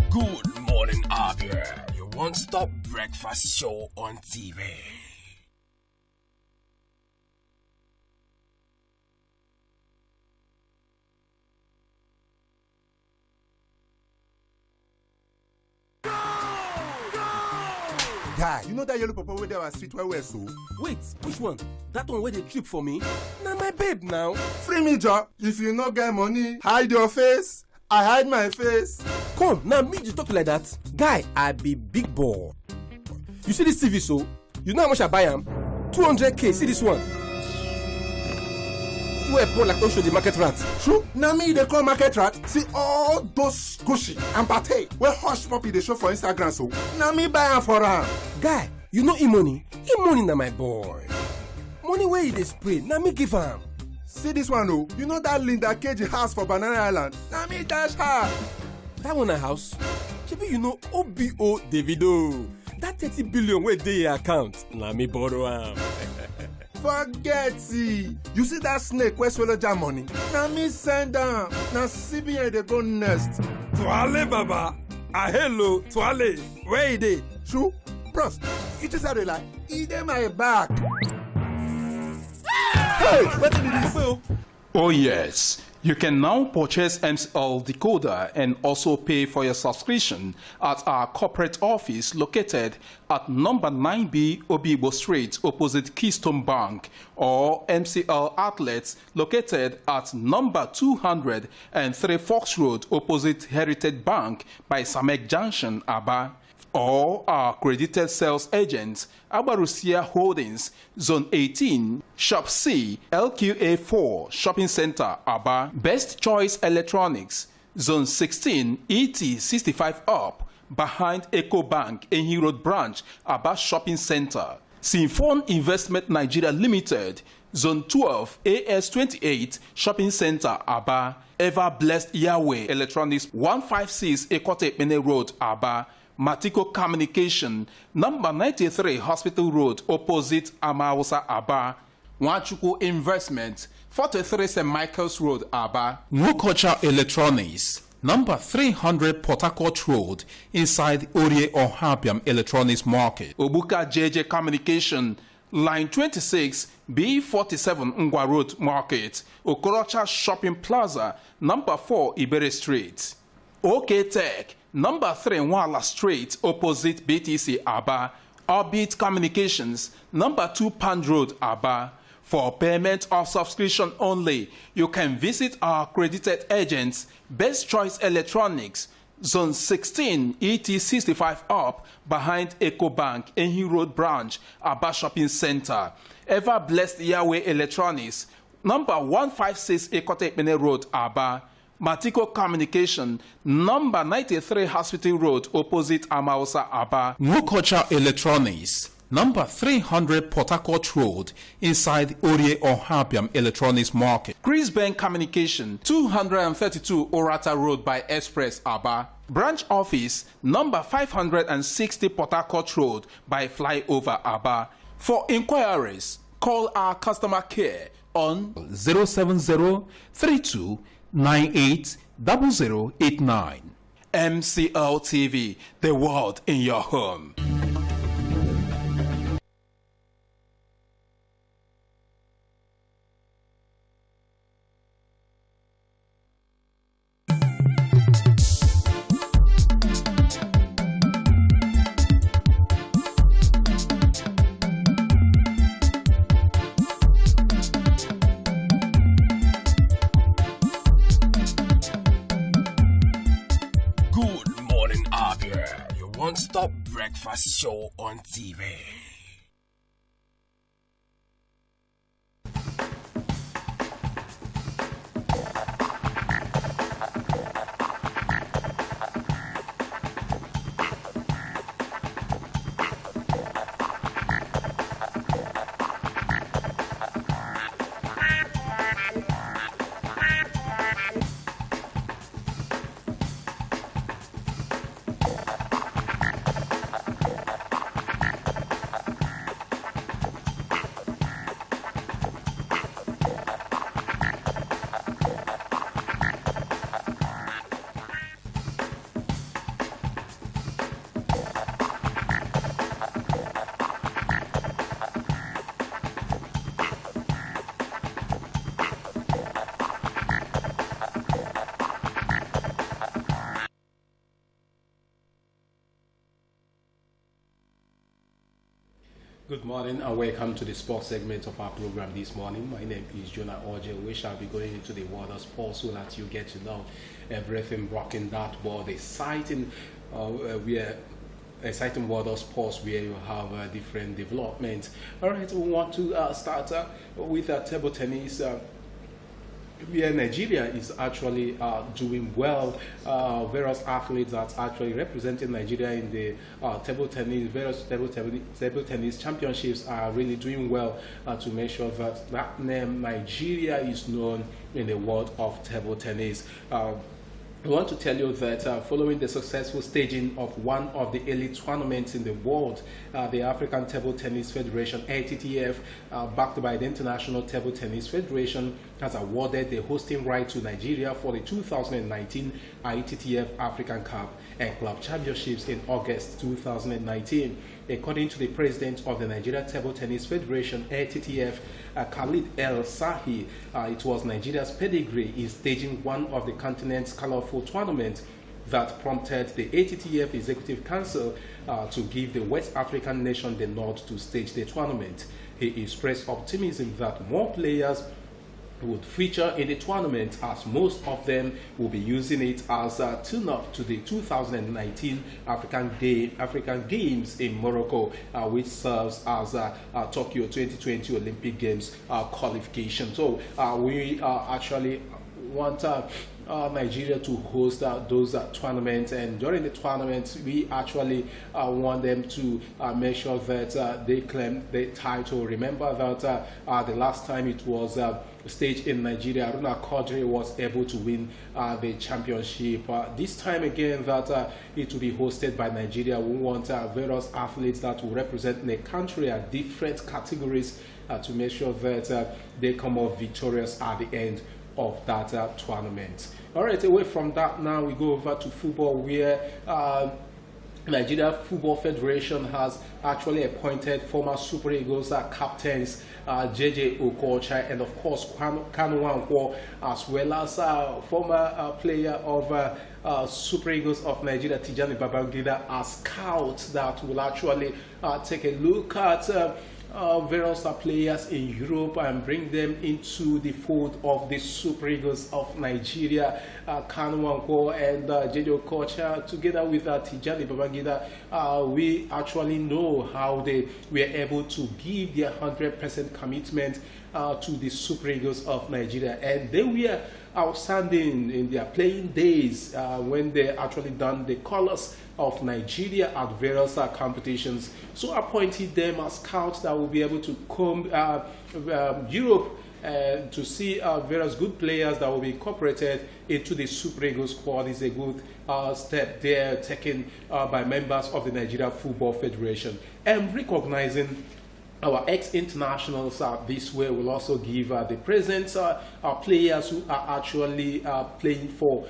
Good morning, Abia, your one-stop breakfast show on TV. Guy, you know that yellow papa where there was street where we're so? Wait, which one? That one where they trip for me? Now my babe now. Free me, job. If you not get money, hide your face. I hide my face. Come, now me you talk like that. Guy, I be big boy. You see this TV so? You know how much I buy am? 200k, see this one. You are poor like don't show the market rat. True, now me they call market rat. See all those Gucci and Pate where hush puppy they show for Instagram so. Now me buy am for am. Guy, you know e-money na my boy. Money where you dey spray, now me give am. See this one oh, you know that Linda Cage house for Banana Island? Now me dash her. That one a house? Maybe you know OBO Davido. That 30 billion where dey your account, now me borrow am. Forget it. You see that snake where swallow jam money? Now me send them. Now CBN they go next. Tuale Baba. Ah hello, Tuale. Where is they? True? Bros, you just had a lie. Eat them my back. Hey, what did you do? Oh yes, You can now purchase MCL decoder and also pay for your subscription at our corporate office located at number 9B Obibo Street opposite Keystone Bank, or MCL outlets located at number 203 Fox Road opposite Heritage Bank by Samek Junction, Aba, or our accredited sales agents, Abarusia Holdings, Zone 18, Shop C, LQA4, Shopping Center, Aba. Best Choice Electronics, Zone 16, ET65 up, behind Eco Bank, Ehi Road Branch, Aba Shopping Center. Sinfon Investment Nigeria Limited, Zone 12, AS28, Shopping Center, Aba. Ever Blessed Yahweh Electronics, 156 Ekote Mene Road, Aba. Matiko Communication, number 93 Hospital Road, opposite Amawusa, Aba. Nwachuku Investment, 43 St. Michael's Road, Aba. Nwokocha Electronics, number 300 Port Harcourt Road, inside Orie Ohabiam Electronics Market. Obuka JJ Communication, line 26, B47 Ngwa Road Market, Okorocha Shopping Plaza, number 4 Ibere Street. OK Tech, number 3 Wala Street, opposite BTC, Aba. Orbit Communications, number 2 Pand Road, Aba. For payment of subscription only, you can visit our accredited agents, Best Choice Electronics, Zone 16, ET65 up, behind Eco Bank, Ehi Road Branch, Aba Shopping Center. Ever Blessed Yahweh Electronics, number 156 Ekote Mene Road, Aba. Matiko Communication, number 93 Hospital Road, opposite Amausa, Aba. Nwokocha Electronics, number 300 Port Harcourt Road, inside Orie Ohabiam Electronics Market. Chris Bank Communication, 232 Orata Road by Express, Aba. Branch Office, number 560 Port Harcourt Road by Flyover, Aba. For inquiries, call our customer care on 07032 980089. MCLtv, the world in your home. Good morning, Abia, your one-stop breakfast show on TV. Good morning and welcome to the sports segment of our program this morning. My name is Jonah Oje. We shall be going into the world of sports so that you get to know everything rocking that world. Exciting world of sports where you have different developments. All right, we want to start with table tennis. Where Nigeria is actually doing well. Various athletes that actually representing Nigeria in the various table tennis championships are really doing well to make sure that that name Nigeria is known in the world of table tennis. I want to tell you that following the successful staging of one of the elite tournaments in the world, the African Table Tennis Federation, ATTF, backed by the International Table Tennis Federation, has awarded the hosting right to Nigeria for the 2019 ITTF African Cup and Club Championships in August 2019. According to the president of the Nigeria Table Tennis Federation, ATTF, Khalid El Sahi, it was Nigeria's pedigree in staging one of the continent's colorful tournaments that prompted the ATTF Executive Council to give the West African nation the nod to stage the tournament. He expressed optimism that more players would feature in the tournament, as most of them will be using it as a tune-up to the 2019 African Games in Morocco, which serves as Tokyo 2020 Olympic Games qualification. So we actually want Nigeria to host those tournaments, and during the tournaments we actually want them to make sure that they claim the title. Remember that the last time it was staged in Nigeria, Aruna Quadri was able to win the championship. This time again that it will be hosted by Nigeria, we want various athletes that will represent the country at different categories to make sure that they come off victorious at the end of that tournament. All right, away from that, now we go over to football, where Nigeria Football Federation has actually appointed former Super Eagles captains JJ Okocha and of course Kanu Nwankwo, as well as former player of Super Eagles of Nigeria Tijani Babangida, as scouts that will actually take a look at various players in Europe and bring them into the fold of the Super Eagles of Nigeria. Kanu Nwankwo and JJ Okocha, together with Tijani Babangida, we actually know how they were able to give their 100% commitment to the Super Eagles of Nigeria, and they were outstanding in their playing days when they actually donned the colors of Nigeria at various competitions. So appointed them as scouts that will be able to come Europe to see various good players that will be incorporated into the Super Eagles squad. Is a good step there taken by members of the Nigeria Football Federation. And recognizing our ex-internationals this way will also give the present players who are actually playing for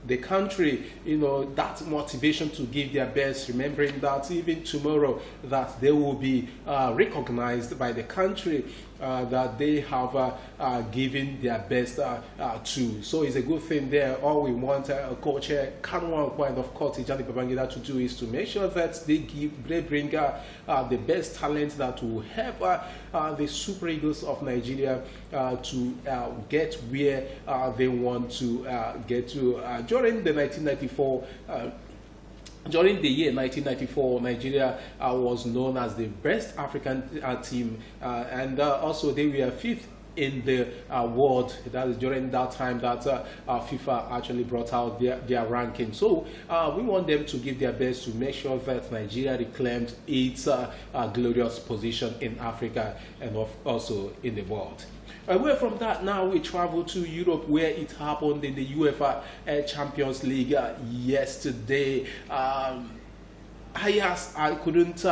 the country, that motivation to give their best, remembering that even tomorrow that they will be recognized by the country that they have given their best to. So it's a good thing there. All we want Coach Kanu Nwankwo and of course Tijani Babangida to do is to make sure that they bring the best talent that will help the Super Eagles of Nigeria to get where they want to get to. During the 1994 During the year 1994, Nigeria was known as the best African team, and also they were fifth in the world. That is during that time that FIFA actually brought out their ranking. So we want them to give their best to make sure that Nigeria reclaimed its glorious position in Africa and also in the world. Away from that, now we travel to Europe, where it happened in the UEFA Champions League yesterday. I couldn't,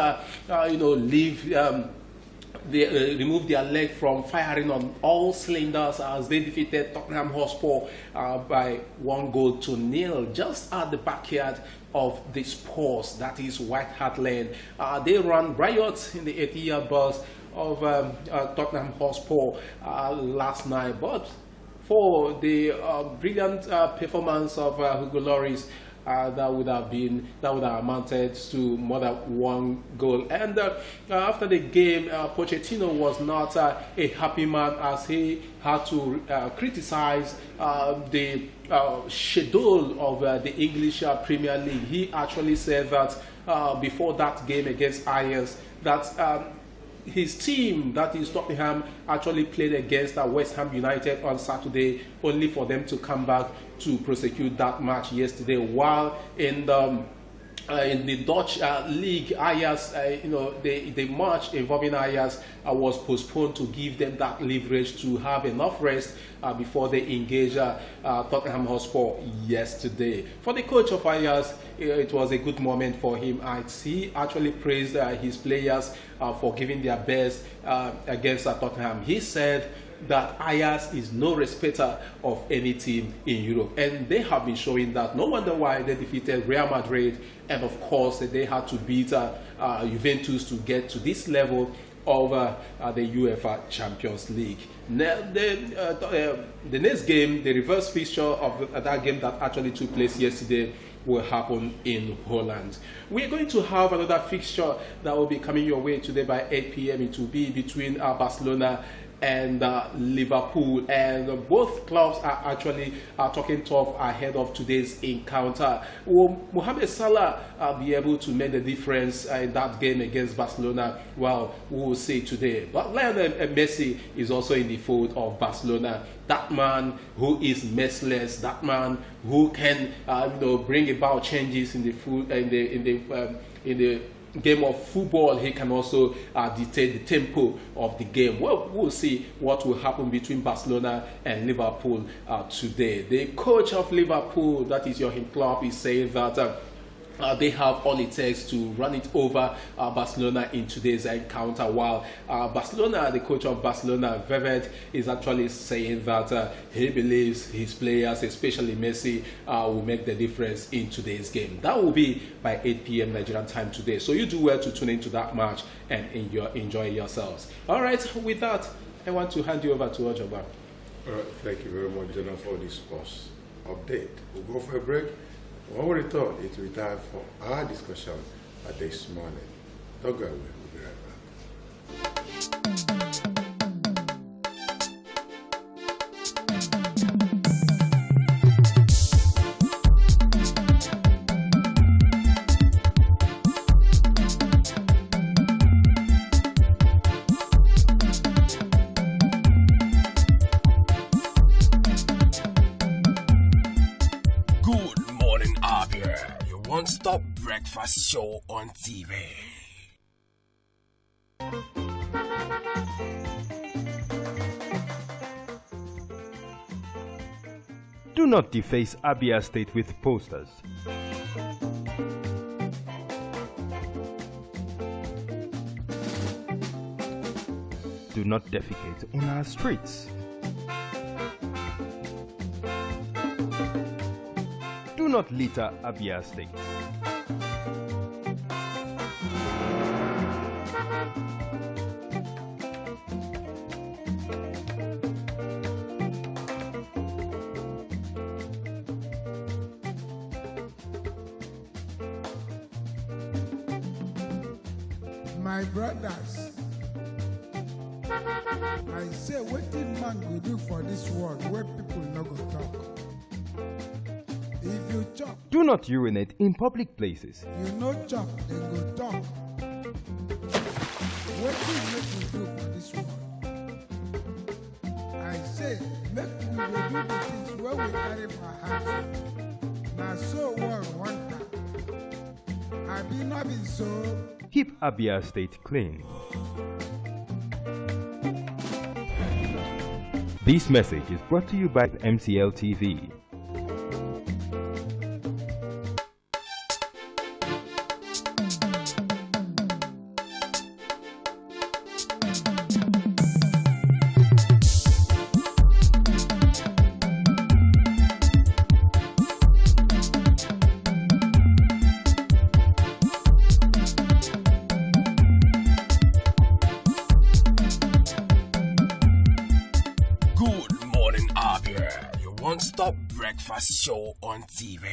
leave. They removed their leg from firing on all cylinders as they defeated Tottenham Hotspur by 1-0 just at the backyard of the Spurs, that is White Hart Lane. They ran riot in the Etihad bus of Tottenham Hotspur last night, but for the brilliant performance of Hugo Lloris, that would have amounted to more than 1 goal. And after the game, Pochettino was not a happy man, as he had to criticize the schedule of the English Premier League. He actually said that before that game against Ajax, that his team, that is Tottenham, actually played against West Ham United on Saturday, only for them to come back to prosecute that match yesterday. While in the Dutch league, Ajax, the match involving Ajax was postponed to give them that leverage to have enough rest before they engage Tottenham Hotspur yesterday. For the coach of Ajax, it was a good moment for him. He actually praised his players for giving their best against Tottenham. He said that Ajax is no respecter of any team in Europe, and they have been showing that. No wonder why they defeated Real Madrid, and of course they had to beat Juventus to get to this level of the UEFA Champions League. Now, the next game, the reverse fixture of that game that actually took place yesterday, will happen in Holland. We're going to have another fixture that will be coming your way today by 8 p.m. It will be between Barcelona and Liverpool, and both clubs are actually talking tough ahead of today's encounter. Will Mohamed Salah be able to make the difference in that game against Barcelona? Well, we will see today. But Lionel Messi is also in the fold of Barcelona. That man who is merciless, that man who can bring about changes in the game of football. He can also dictate the tempo of the game. Well, we'll see what will happen between Barcelona and Liverpool today. The coach of Liverpool, that is Jurgen Klopp, is saying that they have all it takes to run it over Barcelona in today's encounter, while Barcelona, the coach of Barcelona, Vevet, is actually saying that he believes his players, especially Messi, will make the difference in today's game. That will be by 8 p.m. Nigerian time today. So you do well to tune into that match and enjoy yourselves. All right, with that, I want to hand you over to Ojoba. All right, thank you very much, Jonah, for this sports update. We'll go for a break. When we return, it will be time for our discussion this morning. Don't go away. We'll be right back. One-stop breakfast show on TV. Do not deface Abia State with posters. Do not defecate on our streets. Do not litter Abia State. My brothers, I say wetin man go do for this world where people no go talk. If you chop, Do not urinate in public places. you no chop, dem go talk. Wetin make we do for this world? I say make we dey do the things wey we carry for heart. Na so world want am. Abi no be so? Keep Abia State clean. This message is brought to you by MCLtv. Goodmorning, Abia, your one-stop breakfast show on TV.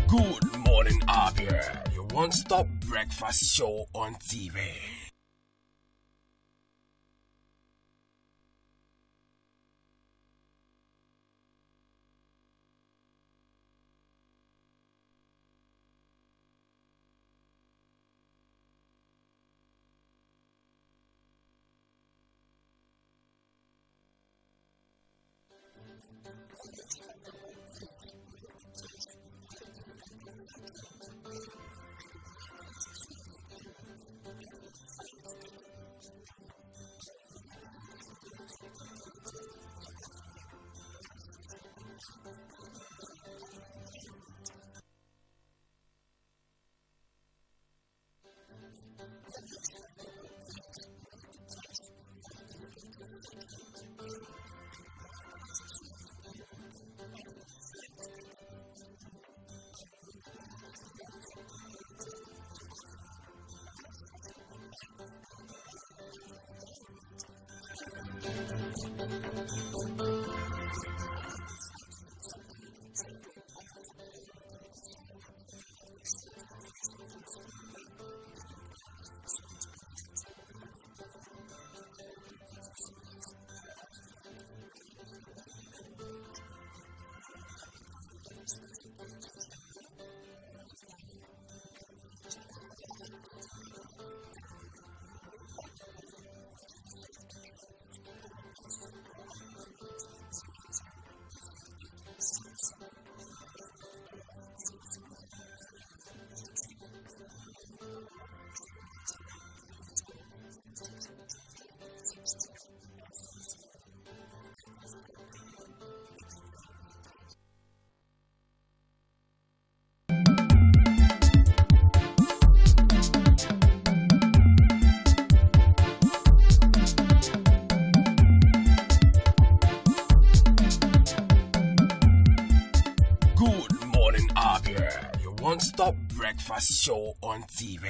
Goodmorning, Abia, your one-stop breakfast show on TV. Good morning, Abia, your one-stop breakfast show on TV.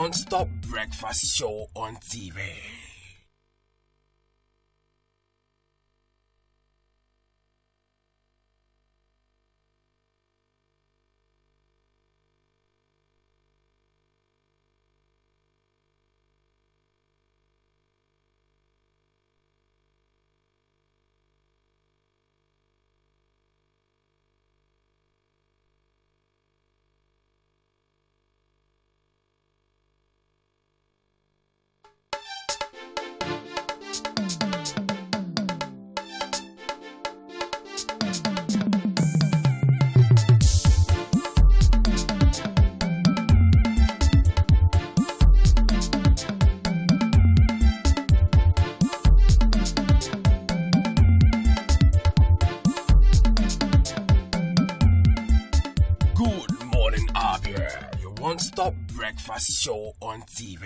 One-stop breakfast show on TV. Goodmorning, Abia, your one-stop breakfast show on TV.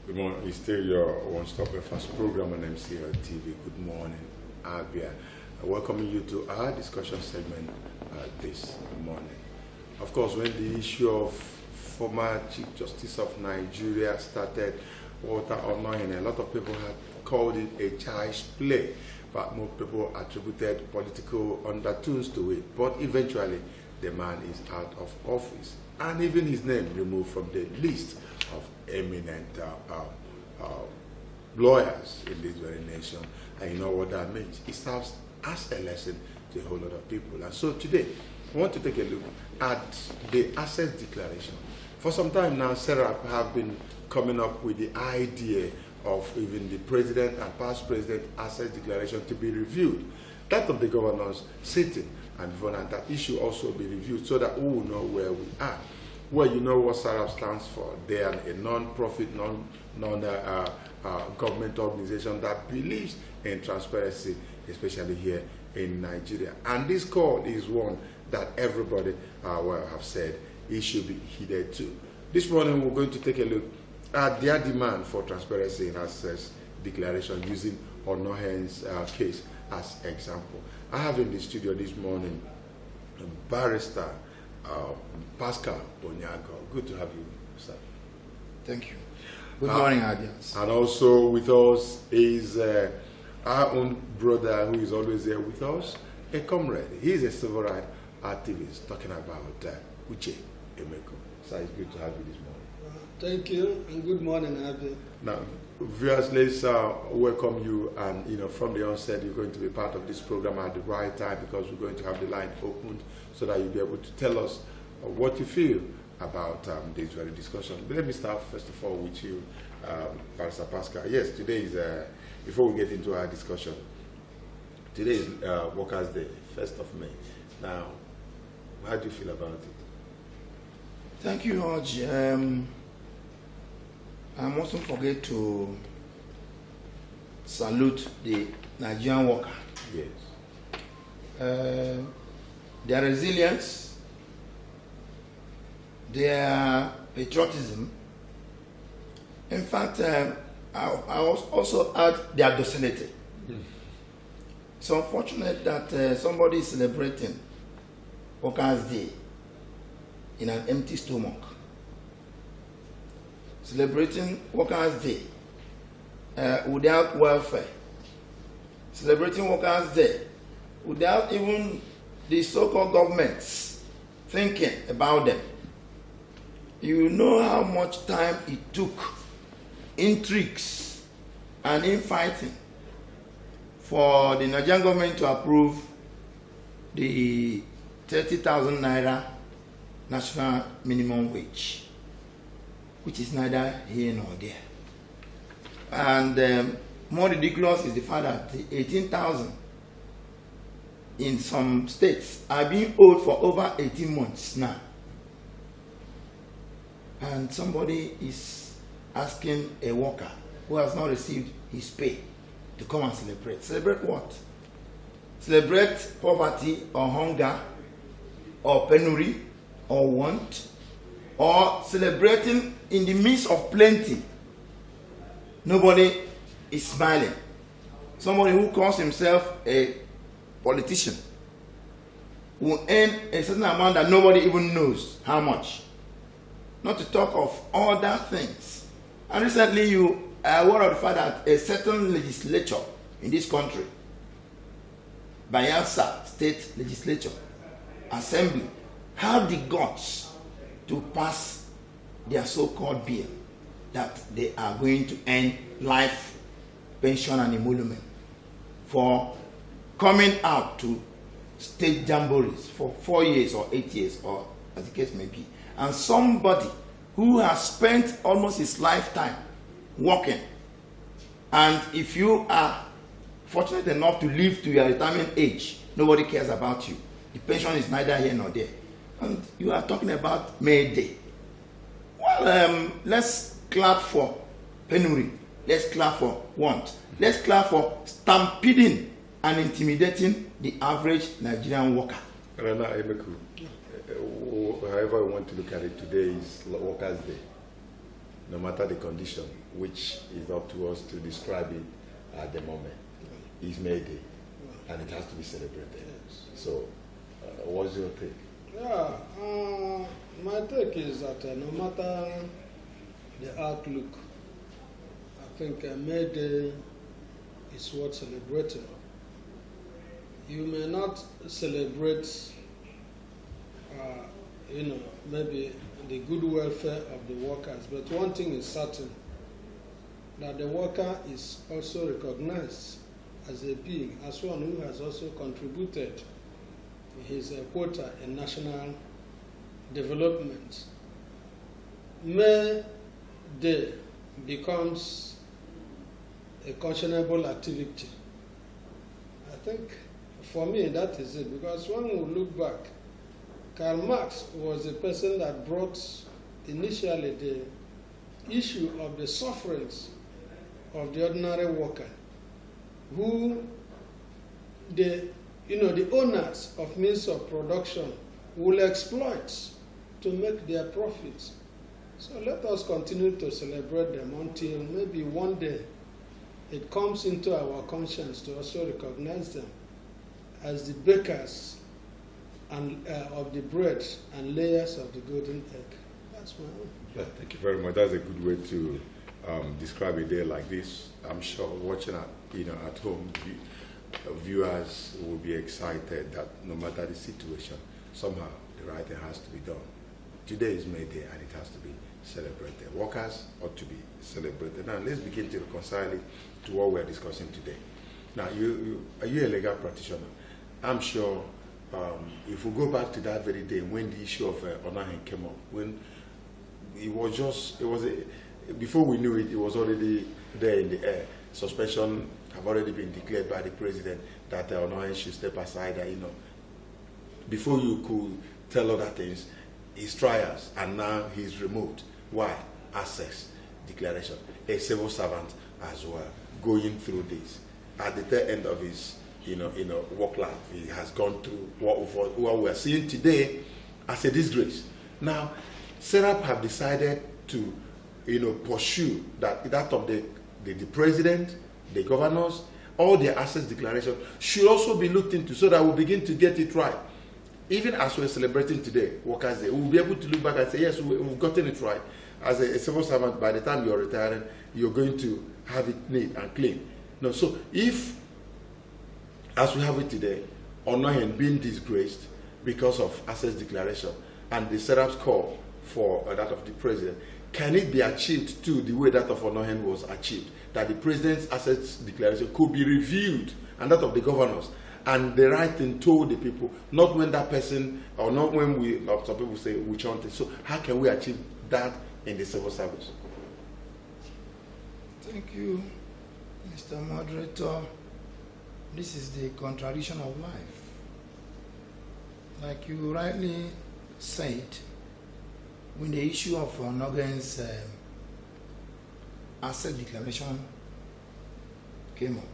Good morning. It's still your one-stop breakfast program on MCLtv. Good morning, Abia. Welcoming you to our discussion segment this morning. Of course, when the issue of former Chief Justice of Nigeria started, Walter Onohin, a lot of people had called it a child's play, but more people attributed political undertones to it. But eventually, the man is out of office, and even his name removed from the list of eminent lawyers in this very nation. And you know what that means? It serves as a lesson to a whole lot of people. And so today, I want to take a look at the Assets Declaration. For some time now, Sarah have been coming up with the idea of even the president and past president Assets Declaration to be reviewed. That of the governors sitting, and before that issue also be reviewed so that we will know where we are. Well, you know what SARAP stands for. They are a non-profit, non-government organization that believes in transparency, especially here in Nigeria. And this call is one that everybody have said it should be heeded to. This morning, we're going to take a look at their demand for transparency in Assets Declaration using Onohen's case as example. I have in the studio this morning Barrister Pascal Onyago. Good to have you, sir. Thank you. Good morning, audience. And also with us is our own brother who is always there with us, a comrade. He's a civil rights activist talking about Uche Emeko. So it's good to have you this morning. Thank you, and good morning, Abia. Now, viewers, let's welcome you, and from the onset, you're going to be part of this program at the right time, because we're going to have the line opened so that you'll be able to tell us what you feel about this very discussion. But let me start first of all with you, Barrister Pascal. Yes, today is, before we get into our discussion, today is Workers' Day, 1st of May. Now, how do you feel about it? Thank you, Hodge. I mustn't forget to salute the Nigerian worker. Yes. Their resilience, their patriotism. In fact, I also add their docility. It's unfortunate that somebody is celebrating Workers' Day in an empty stomach. Celebrating Workers' Day without welfare. Celebrating Workers' Day without even the so-called governments thinking about them. You know how much time it took, intrigues and infighting, for the Nigerian government to approve the 30,000 naira national minimum wage, which is neither here nor there. And more ridiculous is the fact that the 18,000 in some states are being owed for over 18 months now. And somebody is asking a worker who has not received his pay to come and celebrate. Celebrate what? Celebrate poverty or hunger or penury or want, or celebrating in the midst of plenty. Nobody is smiling. Somebody who calls himself a politician will earn a certain amount that nobody even knows how much. Not to talk of other things. And recently you are aware of the fact that a certain legislature in this country, Bayelsa State Legislature, Assembly, have the guts to pass their so-called bill that they are going to end life pension and emolument for coming out to state jamborees for 4 years or 8 years, or as the case may be. And somebody who has spent almost his lifetime working, and if you are fortunate enough to live to your retirement age, nobody cares about you. The pension is neither here nor there. And you are talking about May Day. Well, let's clap for penury. Let's clap for want. Let's clap for stampeding and intimidating the average Nigerian worker. Rana Emeku, however you want to look at it, today is Workers' Day. No matter the condition, which is up to us to describe it at the moment, is May Day, and it has to be celebrated. So, what's your take? Yeah, my take is that no matter the outlook, I think May Day is worth celebrating. You may not celebrate, maybe the good welfare of the workers, but one thing is certain, that the worker is also recognized as a being, as one who has also contributed his quota in national development. May Day becomes a conscionable activity. I think for me that is it, because when we look back, Karl Marx was the person that brought initially the issue of the sufferings of the ordinary worker, who the owners of means of production will exploit to make their profits. So let us continue to celebrate them until maybe one day it comes into our conscience to also recognize them as the bakers and of the bread and layers of the golden egg. That's my own. Yeah, thank you very much. That's a good way to describe a day like this. I'm sure watching at home, viewers will be excited that no matter the situation, somehow the right thing has to be done. Today is May Day and it has to be celebrated. Workers ought to be celebrated. Now let's begin to reconcile it to what we're discussing today. Now, are you a legal practitioner? I'm sure if we go back to that very day when the issue of Onahen came up, when before we knew it, it was already there in the air. Suspension have already been declared by the president that Onahen should step aside. Before you could tell other things, his trials, and now he's removed. Why? Access declaration. A civil servant as well, going through this. At the tail end of his work life, he has gone through what we're seeing today as a disgrace. Now, SERAP have decided to pursue that of the president, the governors, all their assets declaration should also be looked into so that we'll begin to get it right. Even as we're celebrating today, Workers' Day, we'll be able to look back and say, yes, we've gotten it right. As a civil servant, by the time you're retiring, you're going to have it neat and clean. No, so if, as we have it today, Onahen being disgraced because of assets declaration and the SERAP's call for that of the president, can it be achieved too the way that of Onahen was achieved? That the president's assets declaration could be reviewed and that of the governors, and the right thing told the people, not when that person, or not when some people say we chanted. So how can we achieve that in the civil service? Thank you, Mr. Moderator. This is the contradiction of life. Like you rightly said, when the issue of Onahen's asset declaration came up,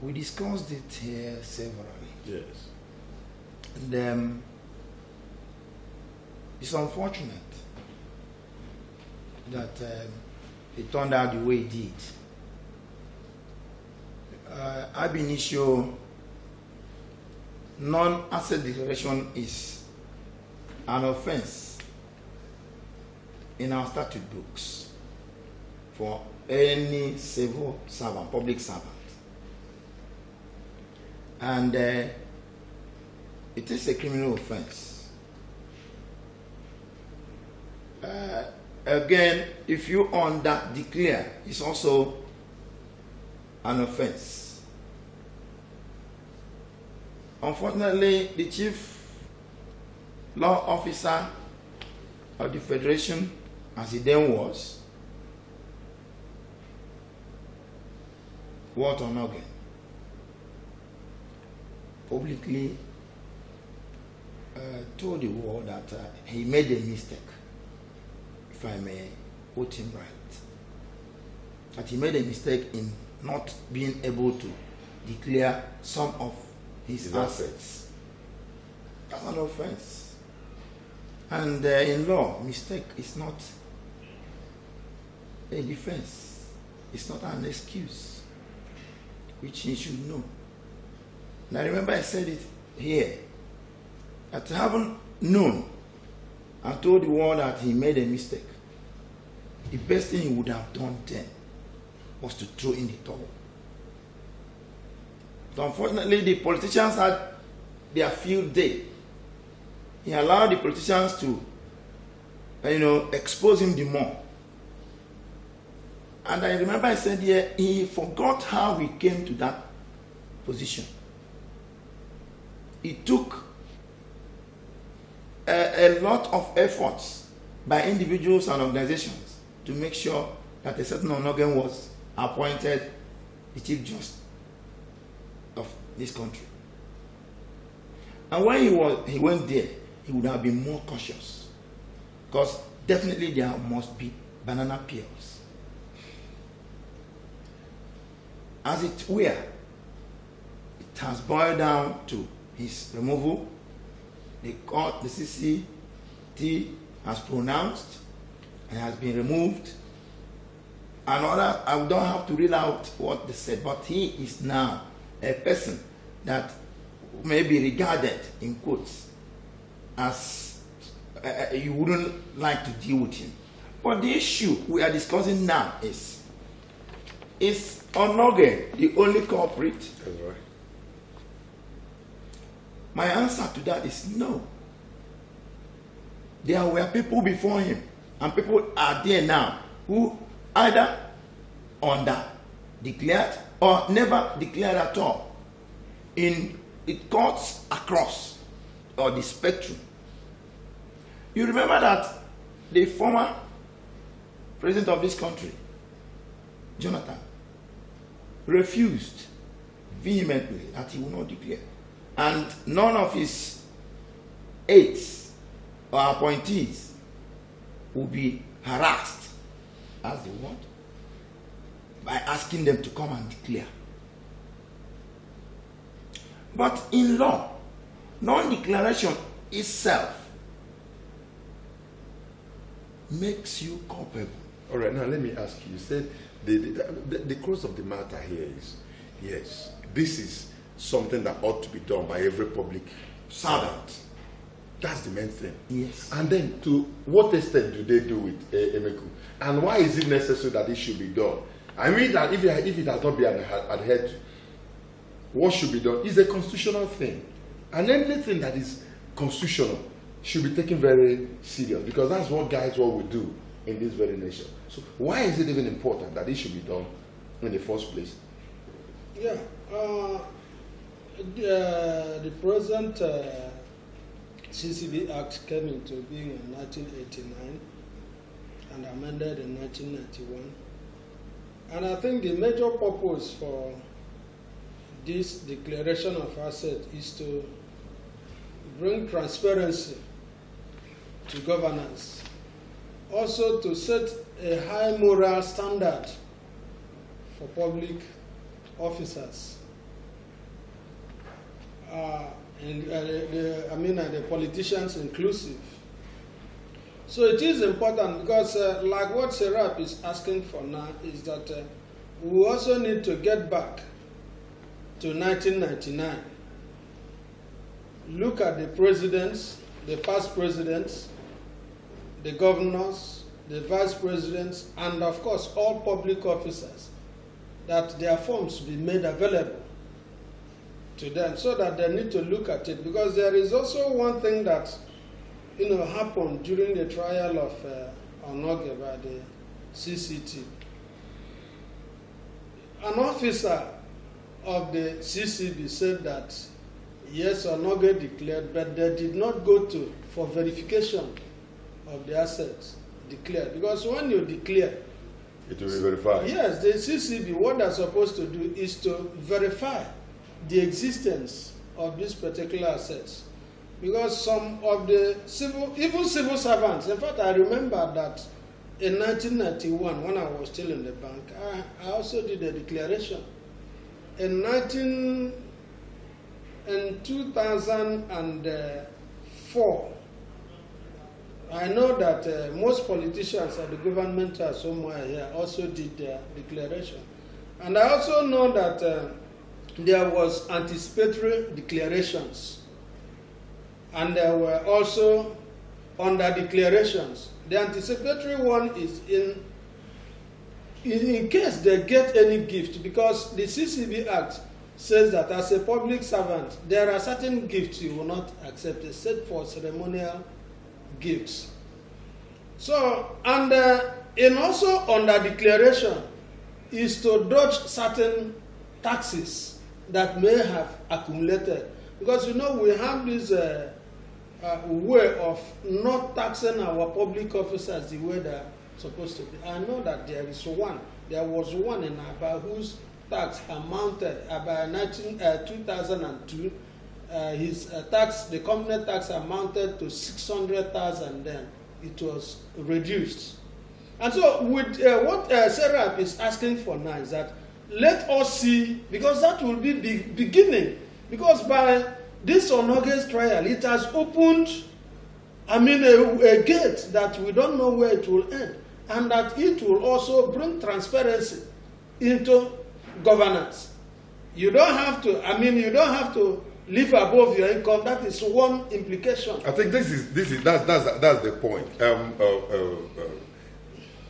we discussed it here severally. Yes. And it's unfortunate that it turned out the way it did. Ab initio, non-asset declaration is an offense in our statute books for any civil servant, public servant. And it is a criminal offense. Again, if you declare, it's also an offense. Unfortunately, the chief law officer of the Federation, as he then was, Walt Onahen, publicly told the world that he made a mistake, if I may quote him right, that he made a mistake in not being able to declare some of his assets. That's an offense. And in law, mistake is not a defense. It's not an excuse, which he should know. And I remember I said it here, that having known and told the world that he made a mistake, the best thing he would have done then was to throw in the towel. But unfortunately, the politicians had their field day. He allowed the politicians to, expose him the more. And I remember I said here, he forgot how we came to that position. It took a lot of efforts by individuals and organizations to make sure that a certain Onahen was appointed the Chief Justice of this country. And when he went there, he would have been more cautious, because definitely there must be banana peels. As it were, it has boiled down to his removal. The court, the CCT has pronounced and has been removed. And other, I don't have to read out what they said, but he is now a person that may be regarded, in quotes, as you wouldn't like to deal with him. But the issue we are discussing now is Onoge the only culprit? That's right. My answer to that is no. There were people before him, and people are there now who either declared or never declared at all. It cuts across or the spectrum. You remember that the former president of this country, Jonathan, refused vehemently that he would not declare. And none of his aides or appointees will be harassed, as they want, by asking them to come and declare. But in law, non-declaration itself makes you culpable. All right, now let me ask you. You said the crux of the matter here is, yes, this is something that ought to be done by every public servant. That's the main thing. Yes. And then, to what extent do they do with Emeku? And why is it necessary that it should be done? I mean that if it has not been adhered to, what should be done is a constitutional thing. And anything that is constitutional should be taken very serious, because that's what guides what we do in this very nation. So why is it even important that it should be done in the first place? Yeah. The present CCB Act came into being in 1989 and amended in 1991. And I think the major purpose for this declaration of asset is to bring transparency to governance, also to set a high moral standard for public officers. The politicians inclusive. So it is important because, like what Serap is asking for now, is that we also need to get back to 1999. Look at the presidents, the past presidents, the governors, the vice presidents, and of course all public officers, that their forms be made available to them, so that they need to look at it. Because there is also one thing that happened during the trial of Onoge by the CCT. An officer of the CCB said that yes, Onoge declared, but they did not go for verification of the assets declared. Because when you declare, it will be verified. Yes, the CCB, what they're supposed to do is to verify the existence of these particular assets. Because some of the even civil servants, in fact, I remember that in 1991, when I was still in the bank, I also did a declaration. In 2004, I know that most politicians at the government are somewhere here also did their declaration. And I also know that there was anticipatory declarations. And there were also under declarations. The anticipatory one is in case they get any gift, because the CCB Act says that as a public servant, there are certain gifts you will not accept, except for ceremonial gifts. So, and also under declaration is to dodge certain taxes that may have accumulated. Because we have this way of not taxing our public officers the way they're supposed to be. I know that there was one in Abia whose tax amounted, by 2002, his tax, the company tax amounted to 600,000. Then it was reduced. And so with what Serap is asking for now is that let us see, because that will be the beginning. Because by this Onoge's trial, it has opened, a gate that we don't know where it will end. And that it will also bring transparency into governance. You don't have to, live above your income. That is one implication. I think that's the point.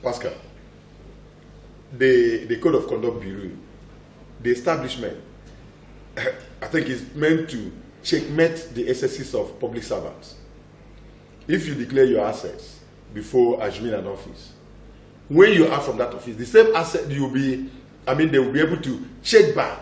Pascal, the Code of Conduct Bureau, the establishment, I think is meant to checkmate the excesses of public servants. If you declare your assets before assuming an office, when you are from that office, the same asset they will be able to check back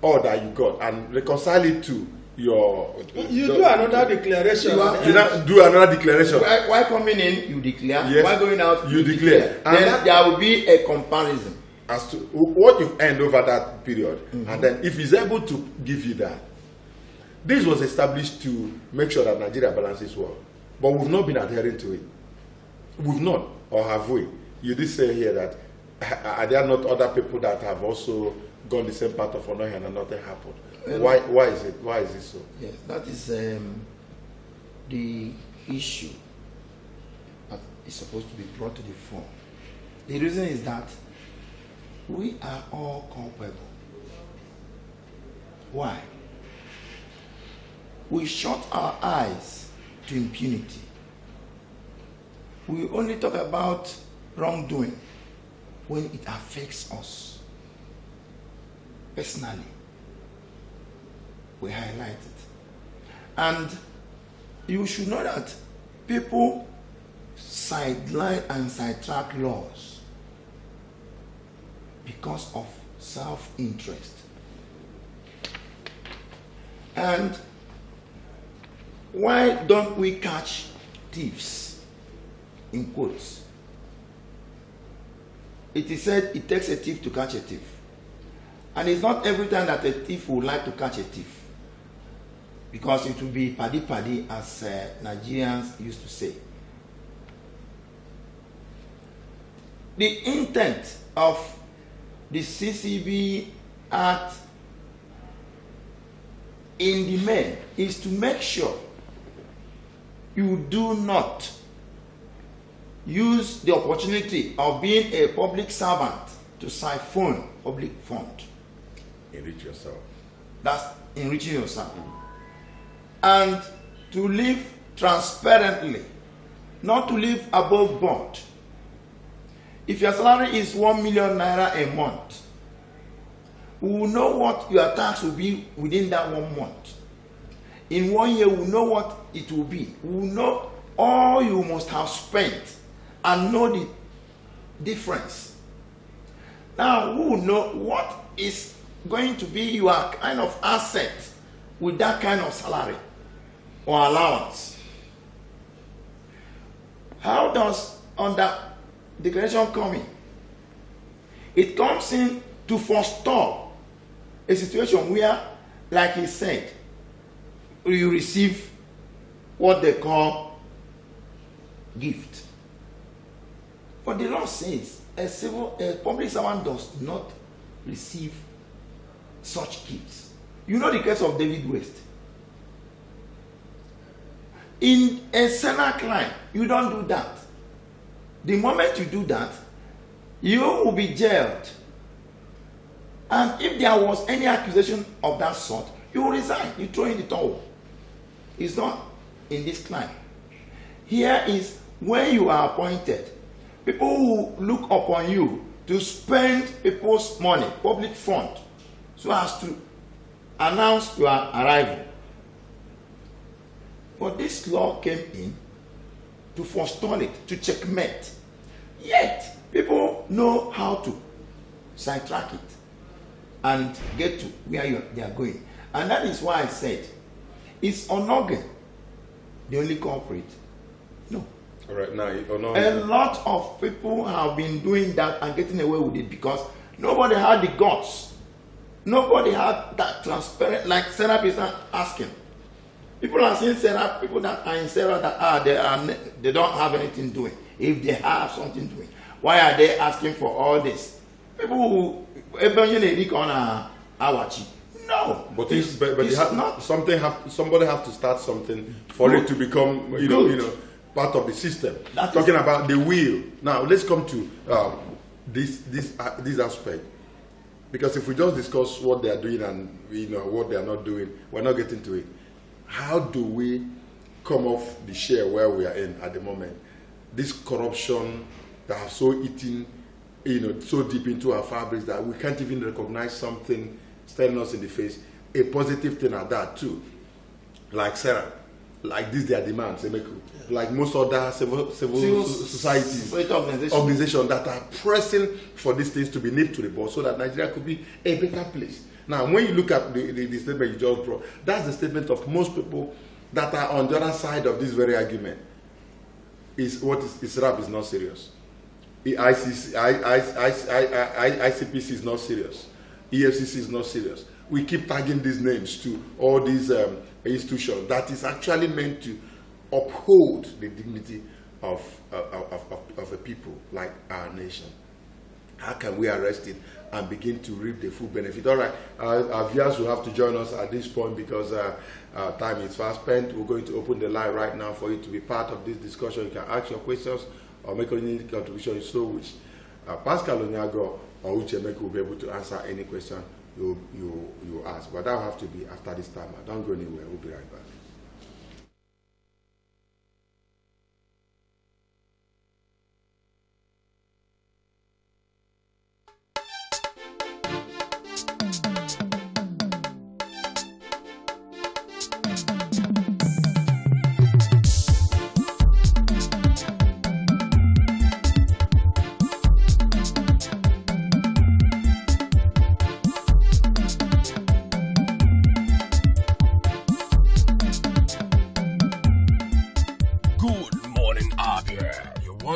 all that you got and reconcile it to your. You do another declaration. You do another declaration. Why coming in, you declare. Yes. Why going out, you declare. And then there will be a comparison as to what you've earned over that period, and then if he's able to give you that. This was established to make sure that Nigeria balances well, but we've not been adhering to it. We've not, or have we? You did say here that are there not other people that have also gone the same path of honor and nothing happened? Why is it? Why is it so? Yes, that is the issue that is supposed to be brought to the fore. The reason is that we are all culpable. Why? We shut our eyes to impunity. We only talk about wrongdoing when it affects us personally. We highlight it. And you should know that people sideline and sidetrack laws because of self-interest. And why don't we catch thieves, in quotes? It is said it takes a thief to catch a thief. And it's not every time that a thief would like to catch a thief. Because it will be paddy, as Nigerians used to say. The intent of the CCB Act in the main is to make sure you do not use the opportunity of being a public servant to siphon public fund. Enrich yourself. That's enriching yourself. And to live transparently, not to live above board. If your salary is 1 million naira a month, we will know what your tax will be within that 1 month. In 1 year, we will know what it will be. We will know all you must have spent and know the difference. Now, we will know what is going to be your kind of asset with that kind of salary or allowance. How does under declaration come in? It comes in to forestall a situation where, like he said, you receive what they call gift. But the law says a public servant does not receive such gifts. You know the case of David West. In a Senate crime, you don't do that. The moment you do that, you will be jailed. And if there was any accusation of that sort, you will resign. You throw in the towel. It's not in this crime. Here is when you are appointed, people who look upon you to spend people's money, public fund, so as to announce your arrival. But this law came in to forestall it, to checkmate. Yet, people know how to sidetrack it and get to where they are going. And that is why I said, is Onoge the only culprit? No. All right, now, a lot of people have been doing that and getting away with it because nobody had the guts. Nobody had that transparent, like Sarah is asking. People are saying Sarah, people that are in Sarah that they don't have anything doing. If they have something doing, why are they asking for all this? People who no. But somebody have to start something for it to become part of the system. Talking about the will. Now let's come to this aspect. Because if we just discuss what they are doing and what they are not doing, we're not getting to it. How do we come off the share where we are in at the moment? This corruption that has so eaten, so deep into our fabrics that we can't even recognize something staring us in the face. A positive thing at that too, like Sarah, like this their demands, like most other civil societies, organizations that are pressing for these things to be nipped to the bud so that Nigeria could be a better place. Now, when you look at the statement you just brought, that's the statement of most people that are on the other side of this very argument. ISRAP is not serious. ICPC is not serious. EFCC is not serious. We keep tagging these names to all these institutions that is actually meant to uphold the dignity of a people like our nation. How can we arrest it and begin to reap the full benefit? All right, our viewers will have to join us at this point because time is fast spent. We're going to open the line right now for you to be part of this discussion. You can ask your questions or make any contribution you so wish. Pascal Onyago or Uchemeke will be able to answer any question you ask, but that will have to be after this time. Don't go anywhere. We'll be right back.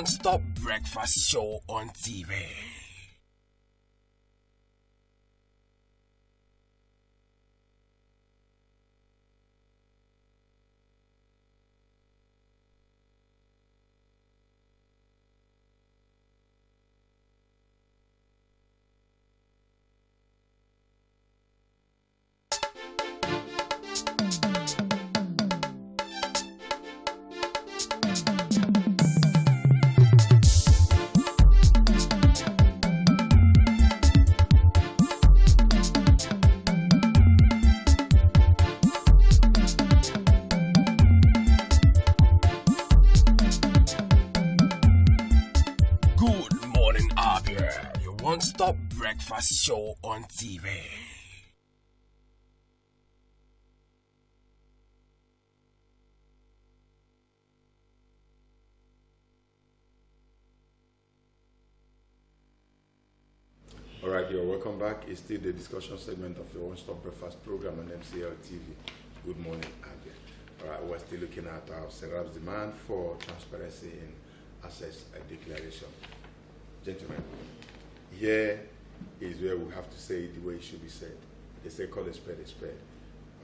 Non-stop breakfast show on TV. Goodmorning, Abia, your one-stop breakfast show on TV. All right, you're welcome back. It's still the discussion segment of your one-stop breakfast program on MCLtv. Good morning, Abia. All right, we're still looking at our SERAP's demand for transparency in assets declaration. Gentlemen, here is where we have to say it the way it should be said. They say call a spade a spade.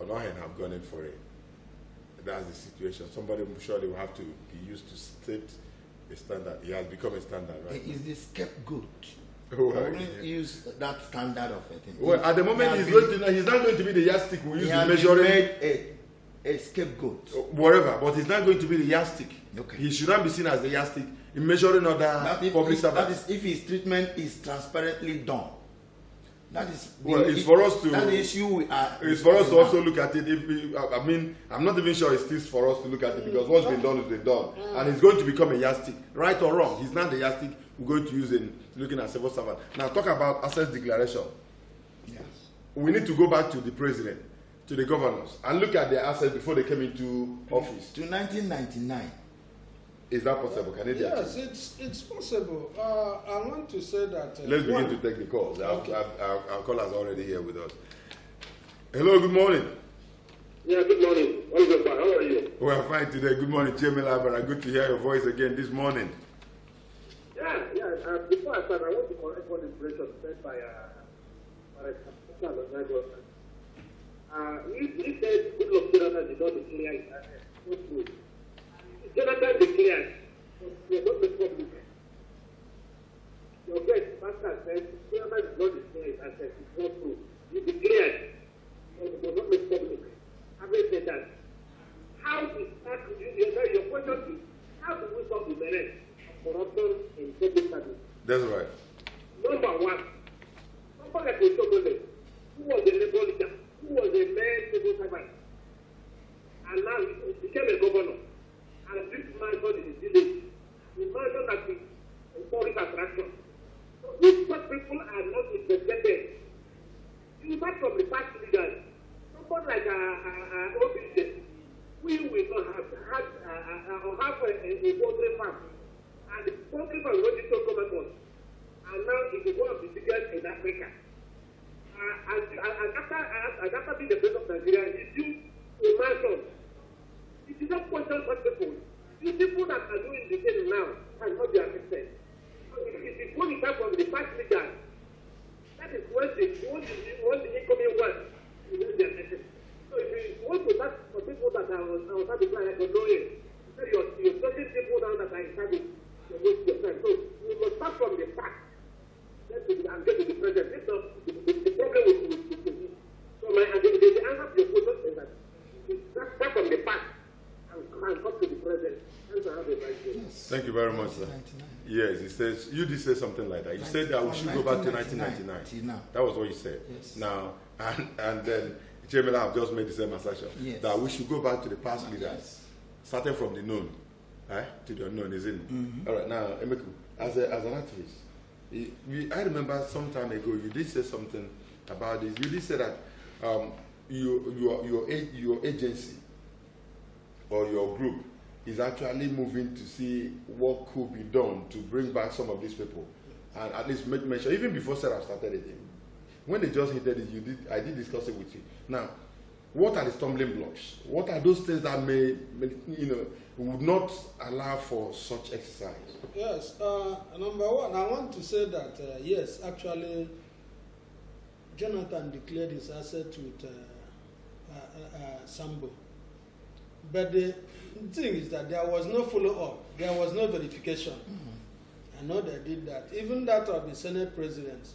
On our hand, have gone in for it. That's the situation. Somebody surely will have to be used to state a standard. It has become a standard, right? Is the scapegoat. Oh, I wouldn't use that standard of a thing. Well, at the moment, he's not going to be the yardstick we use in measuring. Made a scapegoat. Whatever, but he's not going to be the yardstick. Okay. He should not be seen as the yardstick in measuring other public servants. That is if his treatment is transparently done. That is it's for us to. That the issue we are. It's for us to also look at it. I mean, I'm not even sure it's still for us to look at it because what's been done is been done, and it's going to become a yardstick, right or wrong. He's not the yardstick we're going to use in looking at civil servants. Now, talk about assets declaration. Yes. We need to go back to the president, to the governors, and look at their assets before they came into office. To 1999. Is that possible? Can it be Yes, it's possible. I want to say that. Let's begin to take the calls. Okay. Our caller is already here with us. Hello, good morning. Yeah, good morning. How are you? We are fine today. Good morning, Jamie Labara. Good to hear your voice again this morning. Yeah. Before I start, I want to correct one impression said by he said Goodluck Jonathan did not declare his assets. Not true. Jonathan declared, he was not made public. Your guest, Pastor, said Jonathan did not declare his assets. It's not true. He declared, but it was not made public. Having said that, how is that? Your question is, how do we stop the menace of corruption in public service? That's right. Number one, Somebody like Oshomole, who was a labor leader, who was a mayor civil servant, and now he became a governor, and this mansion in his village, the mansion that is a tourist attraction. So if such people are not represented, in fact from the past leaders, somebody like OBJ, we will not have a poultry farm, and the poultry farm is already so common, and now it is one of the biggest in Africa. And after being the president of Nigeria, he built a mansion. It is not question such people. The people that are doing the thing now has not been affected. It is when it comes from the past leaders. That is when the incoming one is not affected. So if you want to start for people that are on service like Goodmorning, you're talking people now that are in service, you're wasting your time. So we must start from the past. And get to the present. This is the problem with this. So the answer to your question is that start from the past and come to the present. Thank you very much, sir. Yes, he says, you did say something like that. You said that we should go back to 1999. That was what you said. Yes. Now, and then Chairman, I've just made the same assertion. Yes. That we should go back to the past leaders, starting from the known to the unknown, isn't it? Mm-hmm. All right, now, Emeku, as an activist, I remember some time ago you did say something about this. You did say that your agency or your group is actually moving to see what could be done to bring back some of these people, and at least make mention. Even before Sarah started it, when they just hinted it, I did discuss it with you. Now, what are the stumbling blocks? What are those things that may would not allow for such exercise? Yes, number one, I want to say that yes, actually, Jonathan declared his asset with Sambo, but the thing is that there was no follow-up, there was no verification. I know they did that. Even that of the Senate presidents,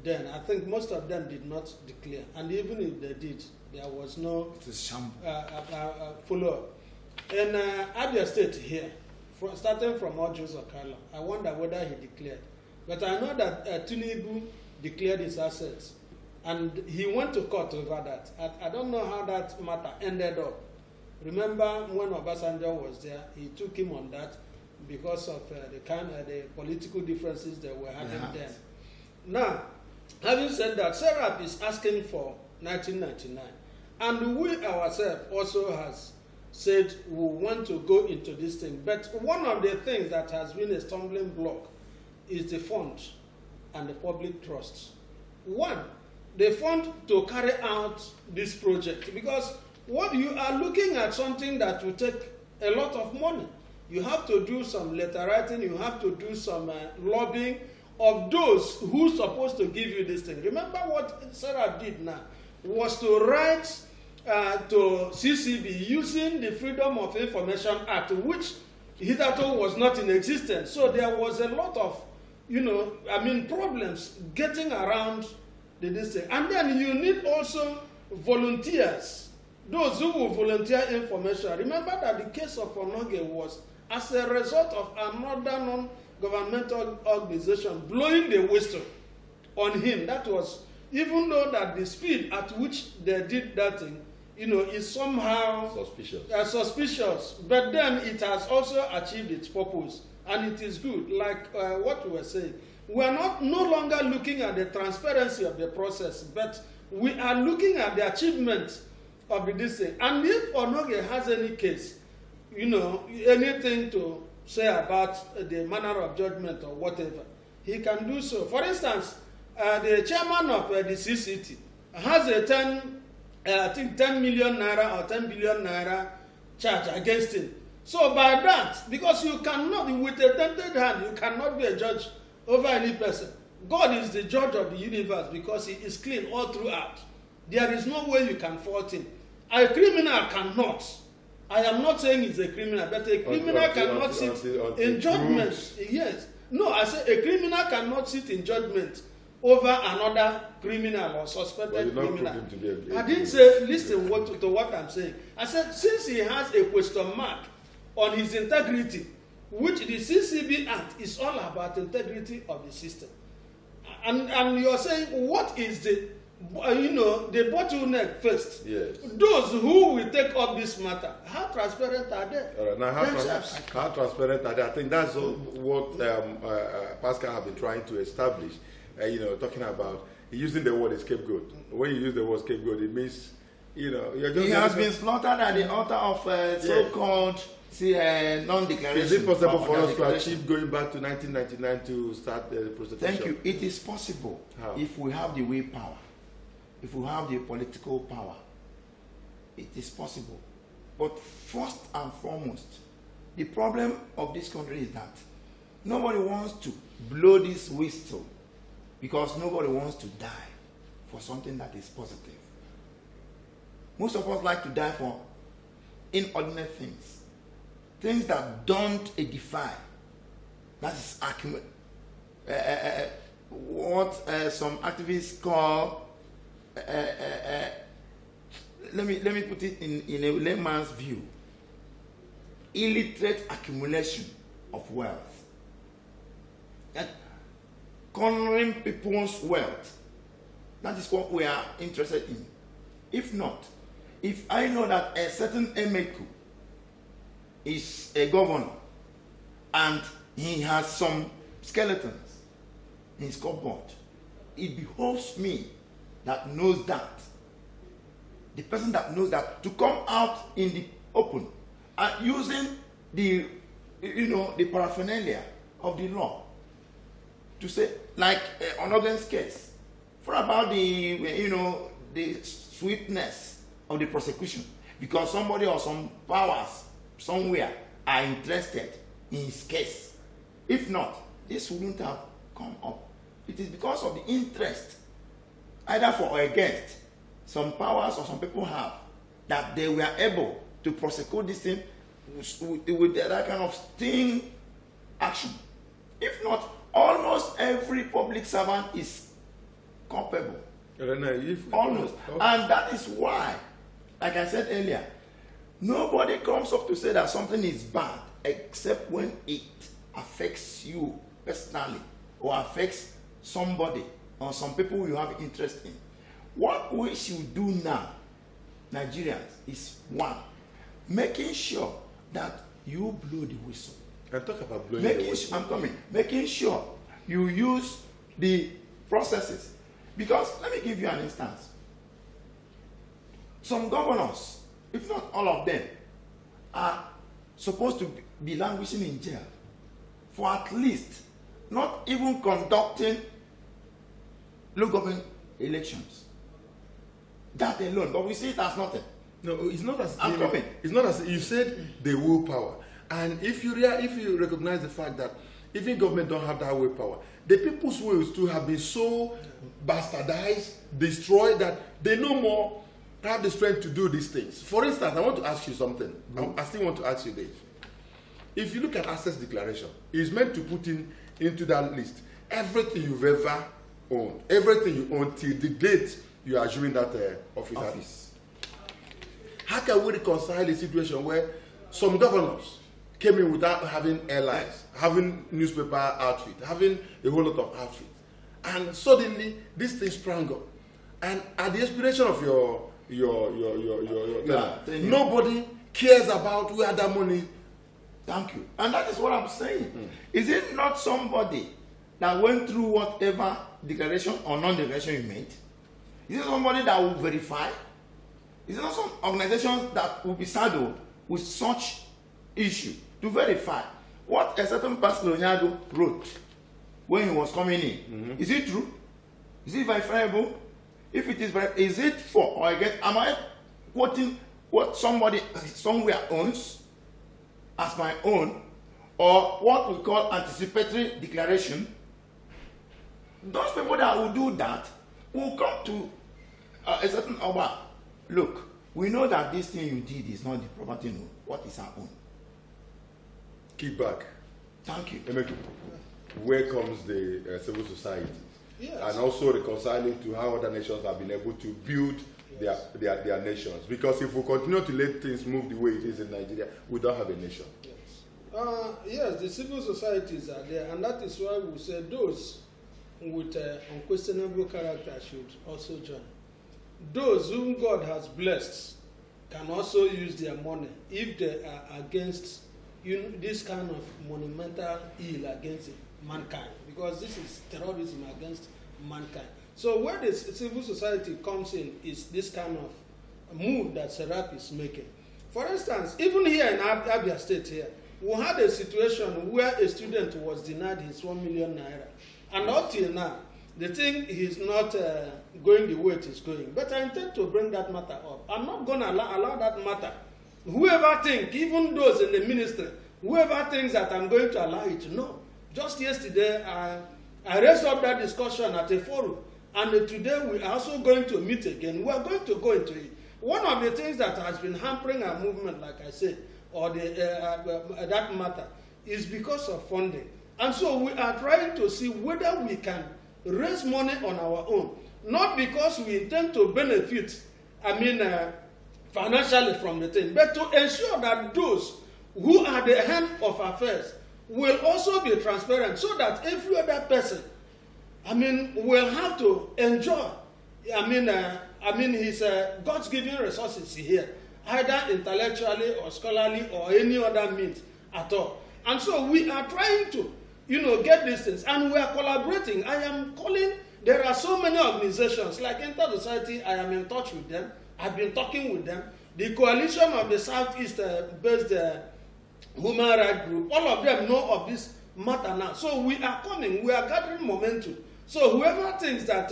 then I think most of them did not declare, and even if they did, there was no follow-up. In Abia State here, starting from Ojus Okala, I wonder whether he declared. But I know that Tinubu declared his assets, and he went to court over that. I don't know how that matter ended up. Remember when Obasanjo was there, he took him on that because of the political differences that were having then. Now, having said that, Serap is asking for 1999, and we ourselves also has said we want to go into this thing. But one of the things that has been a stumbling block is the fund and the public trust. One, the fund to carry out this project, because what you are looking at something that will take a lot of money. You have to do some letter writing, you have to do some lobbying of those who are supposed to give you this thing. Remember what Sarah did now was to write to CCB using the Freedom of Information Act, which hitherto was not in existence. So there was a lot of, problems getting around this thing. And then you need also volunteers, those who will volunteer information. Remember that the case of Onoge was as a result of another non-governmental organization blowing the whistle on him. That was, even though that the speed at which they did that thing, is somehow suspicious. But then it has also achieved its purpose, and it is good. Like what we were saying, we are no longer looking at the transparency of the process, but we are looking at the achievement of this thing. And if Onoge has any case, anything to say about the manner of judgment or whatever, he can do so. For instance, the chairman of the CCT has a 10 million naira or 10 billion naira charge against him. So by that, because you cannot, with a dented hand, you cannot be a judge over any person. God is the judge of the universe because he is clean all throughout. There is no way you can fault him. A criminal cannot. I am not saying he's a criminal, but a criminal cannot sit in judgment. Yes. No, I say a criminal cannot sit in judgment over another criminal or suspected criminal. I didn't say, listen to what I'm saying. I said, since he has a question mark on his integrity, which the CCB Act is all about integrity of the system. And you're saying, what is the, the bottleneck first? Yes. Those who will take up this matter, how transparent are they? All right, now, how transparent are they? I think that's what Pascal have been trying to establish. Talking about using the word scapegoat. When you use the word scapegoat, it means, you're just. He has been slaughtered at the altar of so-called non-declaration. Is it possible for us to achieve going back to 1999 to start the prostitution? Thank you. It is possible. How? If we have the willpower, if we have the political power, it is possible. But first and foremost, the problem of this country is that nobody wants to blow this whistle because nobody wants to die for something that is positive. Most of us like to die for inordinate things, things that don't edify. That is what some activists call, let me put it in a layman's view, illiterate accumulation of wealth. And cornering people's wealth. That is what we are interested in. If not, if I know that a certain Emeku is a governor and he has some skeletons in his cupboard, it behoves me that knows that, the person that knows that, to come out in the open and using the the paraphernalia of the law to say, like on Ogen's case, for about the sweetness of the prosecution, because somebody or some powers somewhere are interested in his case. If not, this wouldn't have come up. It is because of the interest, either for or against, some powers or some people have, that they were able to prosecute this thing with that kind of sting action. If not, almost every public servant is culpable. Almost. And that is why, like I said earlier, nobody comes up to say that something is bad except when it affects you personally or affects somebody or some people you have interest in. What we should do now, Nigerians, is one, making sure that you blow the whistle. And talk about blowing the whistle. I'm coming. Making sure you use the processes. Because let me give you an instance. Some governors, if not all of them, are supposed to be languishing in jail for at least not even conducting local government elections. That alone, but we see it as nothing. No, it's not as I'm coming. It's not as you said the willpower, and if you recognize the fact that even government don't have that willpower, the people's wills too have been so bastardized, destroyed, that they no more have the strength to do these things. For instance, I want to ask you something. I still want to ask you this. If you look at assets declaration, it's meant to put into that list everything you've ever owned, everything you own till the date you are assuming that office. How can we reconcile a situation where some governors came in without having airlines, having newspaper outfit, having a whole lot of outfit, and suddenly this thing sprang up, and at the expiration of your tenure, nobody cares about where that money. Thank you. And that is what I'm saying. Is it not somebody that went through whatever declaration or non-declaration you made? Is it somebody that will verify? Is it not some organizations that will be saddled with such issue to verify what a certain Pastor Onyado wrote when he was coming in? Is it true? Is it verifiable? If it is it for or against? Am I quoting what somebody somewhere owns as my own, or what we call anticipatory declaration? Those people that will do that will come to a certain hour. Look, we know that this thing you did is not the property no. What is our own? Keep back. Thank you. Where comes the civil society? Yes. And also reconciling to how other nations have been able to build their nations. Because if we continue to let things move the way it is in Nigeria, we don't have a nation. Yes, the civil societies are there, and that is why we say those with unquestionable character should also join. Those whom God has blessed can also use their money if they are against this kind of monumental ill against mankind, because this is terrorism against mankind. So where the civil society comes in is this kind of move that Serap is making. For instance, even here in Abia State here, we had a situation where a student was denied his 1 million naira. And up till now, the thing is not going the way it is going. But I intend to bring that matter up. I'm not going to allow that matter. Whoever thinks, even those in the ministry, whoever thinks that I'm going to allow it, no. Just yesterday, I raised up that discussion at a forum. And today, we are also going to meet again. We are going to go into it. One of the things that has been hampering our movement, like I said, or that matter, is because of funding. And so we are trying to see whether we can raise money on our own, not because we intend to benefit, financially from the thing, but to ensure that those who are the hand of affairs will also be transparent, so that every other person, will have to enjoy, his God's given resources here, either intellectually or scholarly or any other means at all. And so we are trying to, get these things, and we are collaborating. I am calling, there are so many organizations, like Inter Society, I am in touch with them, I've been talking with them, the Coalition of the Southeast-based Human Rights Group, all of them know of this matter now. So we are coming, we are gathering momentum. So whoever thinks that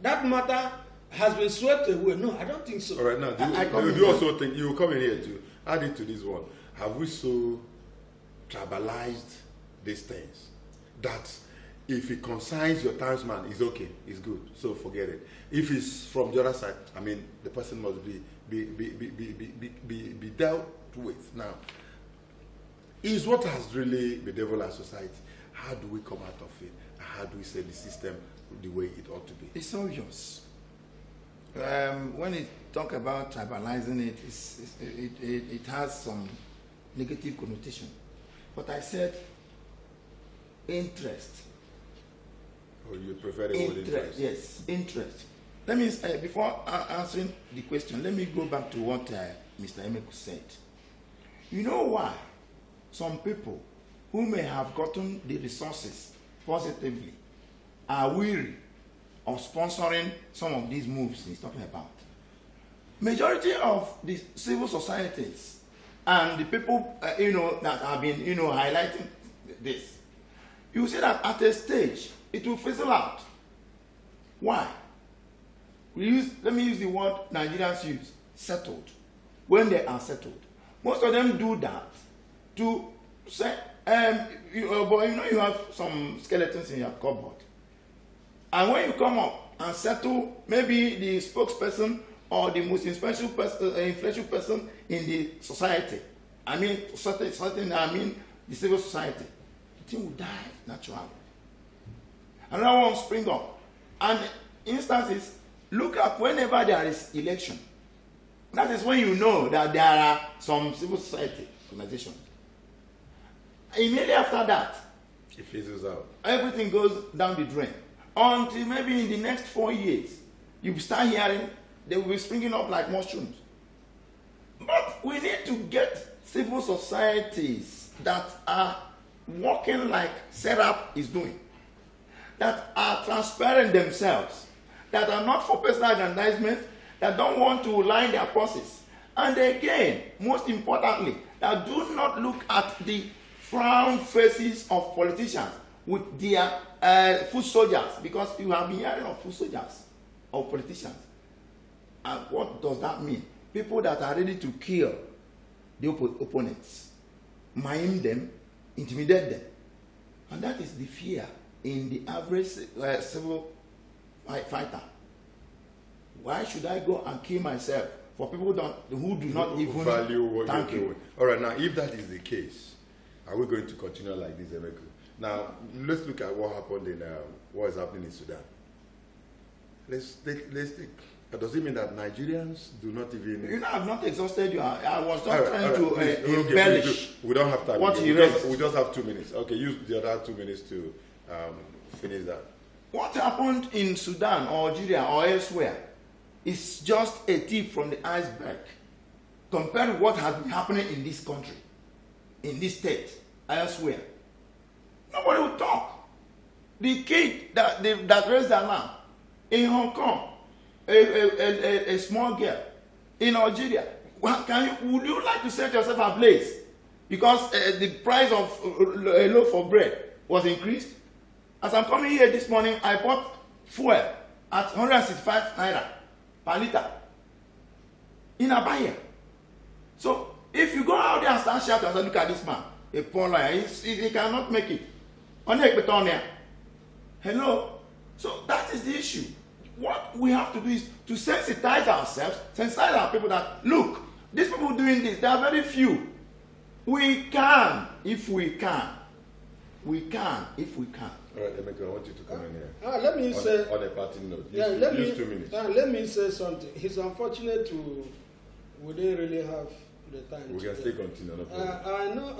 that matter has been swept away, no, I don't think so. All right, now, do you also think, you will come in here to add it to this one, have we so tribalized these things that if it concerns your townsman, it's okay, it's good, so forget it. If it's from the other side, the person must be dealt with. Now, is what has really bedeviled our society. How do we come out of it? How do we set the system the way it ought to be? It's obvious. When you talk about tribalizing it, it has some negative connotation. But I said interest. Or you prefer the word interest? Yes, interest. Let me, before answering the question, let me go back to what Mr. Emeku said. You know why some people who may have gotten the resources positively are weary of sponsoring some of these moves he's talking about? Majority of the civil societies and the people, that have been, highlighting this, you see that at a stage, it will fizzle out. Why? Let me use the word Nigerians use, settled. When they are settled. Most of them do that to say, you have some skeletons in your cupboard. And when you come up and settle, maybe the spokesperson or the most influential person in the society, the civil society, the thing will die naturally. Another one will spring up. And instances, look at whenever there is election. That is when you know that there are some civil society organizations. Immediately after that, it fizzles out. Everything goes down the drain. Until maybe in the next 4 years, you start hearing they will be springing up like mushrooms. But we need to get civil societies that are working like Serap is doing, that are transparent themselves, that are not for personal aggrandizement, that don't want to line their purses. And again, most importantly, that do not look at the frown faces of politicians with their foot soldiers, because you have been hearing of foot soldiers of politicians. And what does that mean? People that are ready to kill the opponents, maim them, intimidate them. And that is the fear in the average civil fighter. Why should I go and kill myself for people who do not even value what thank you're you? doing? All right, now, if that is the case, are we going to continue like this, Emeku? Now, let's look at what happened in what is happening in Sudan. Let's take. Does it mean that Nigerians do not even? I've not exhausted you. I was just trying to embellish. We don't have time. What we just have 2 minutes. Okay, use the other 2 minutes to finish that. What happened in Sudan or Algeria or elsewhere is just a tip from the iceberg compared to what has been happening in this country, in this state, elsewhere. Nobody will talk. The kid that raised their lamb in Hong Kong, a small girl in Algeria, would you like to set yourself ablaze because the price of a loaf of bread was increased? As I'm coming here this morning, I bought fuel at 165 naira per liter in Abia. So if you go out there and start shouting and say, look at this man, a poor lawyer, he cannot make it. Hello? So that is the issue. What we have to do is to sensitize ourselves, sensitize our people that, look, these people doing this, they are very few. We can, if we can. We can, if we can. All right, Emeka, I want you to come in here. Let me say... On a parting note. Use 2 minutes. Let me say something. It's unfortunate we didn't really have the time. We can still continue. No problem. I know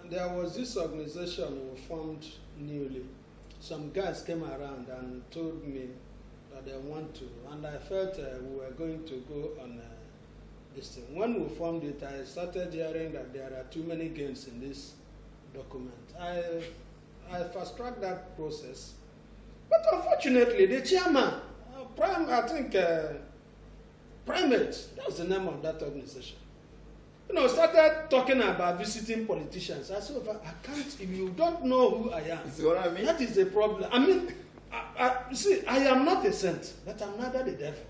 there was this organization we formed newly. Some guys came around and told me that they want to, and I felt we were going to go on this thing. When we formed it, I started hearing that there are too many gains in this document. I fast-tracked that process, but unfortunately, the chairman, Primate, that's the name of that organization, started talking about visiting politicians. I said, I can't, if you don't know who I am, see what I mean? That is the problem. I mean, I am not a saint, but I'm neither the devil.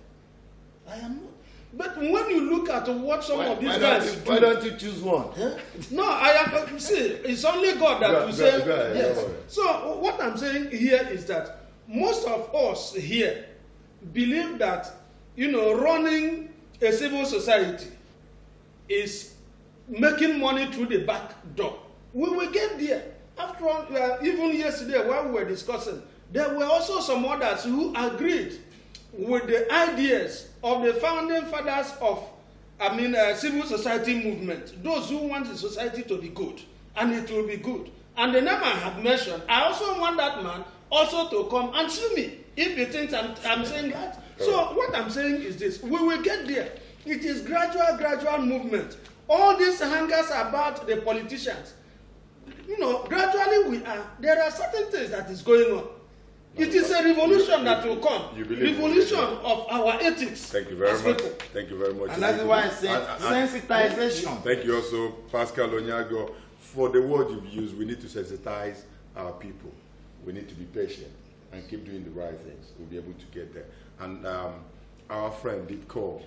I am not. But when you look at what some of these guys do... Why don't you choose one? Huh? No, I am... See, it's only God that will say... Yes. So what I'm saying here is that most of us here believe that, running a civil society is making money through the back door. We will get there. After all, even yesterday while we were discussing, there were also some others who agreed with the ideas of the founding fathers of, civil society movement. Those who want the society to be good, and it will be good. And the name I have mentioned, I also want that man also to come and sue me if he thinks I'm saying that. So what I'm saying is this: we will get there. It is gradual movement. All these hangers about the politicians, gradually there are certain things that is going on. It is a revolution that will come. Revolution of our ethics. Thank you very much. Thank you very much. And that's why I said sensitization. Thank you also, Pascal Onyago, for the word you've used. We need to sensitize our people. We need to be patient and keep doing the right things. We'll be able to get there. And our friend did call,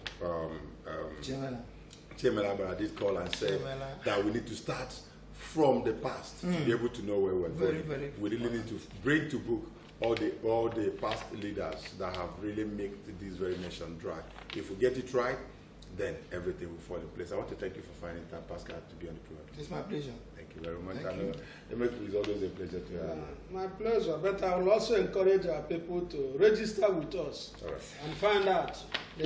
Chairman Abara did call and say that we need to start from the past to be able to know where we're going. We really need to bring to book all the past leaders that have really made this very nation dry. If we get it right, then everything will fall in place. I want to thank you for finding time, Pascal, to be on the program. It's my pleasure. Thank you very much. I know it's always a pleasure to have you. My pleasure, but I will also encourage our people to register with us and find out.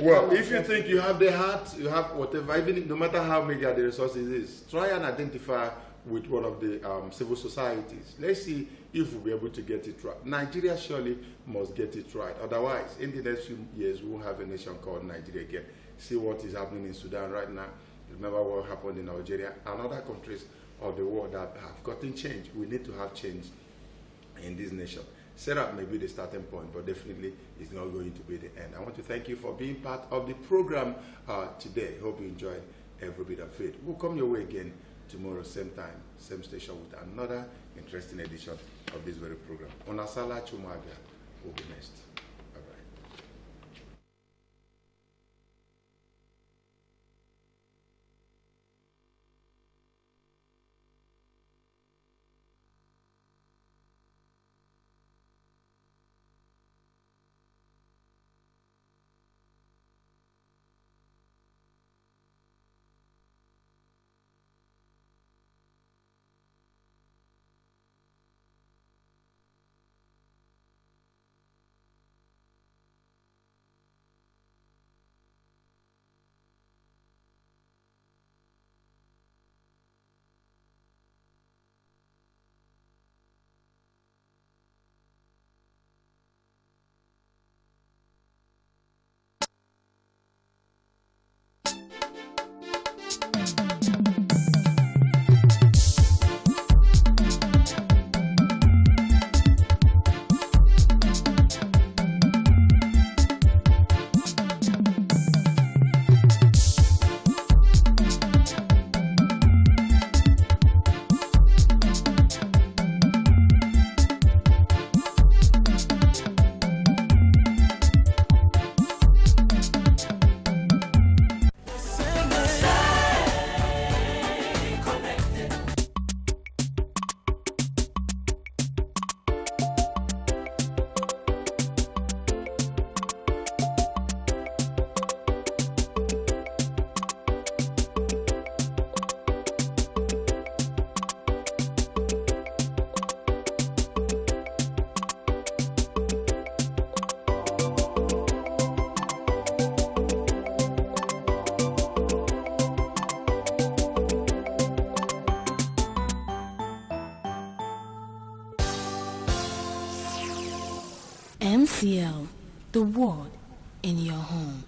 Well, if you think you have the heart, you have whatever, even no matter how meager the resources is, try and identify with one of the civil societies. Let's see if we'll be able to get it right. Nigeria surely must get it right. Otherwise, in the next few years, we will have a nation called Nigeria again. See what is happening in Sudan right now. Remember what happened in Algeria and other countries of the world that have gotten change. We need to have change in this nation. Setup may be the starting point, but definitely it's not going to be the end. I want to thank you for being part of the program today. Hope you enjoyed every bit of it. We'll come your way again tomorrow, same time, same station, with another interesting edition of this very program. Onasala Chumabia will be next. MCL, the word in your home.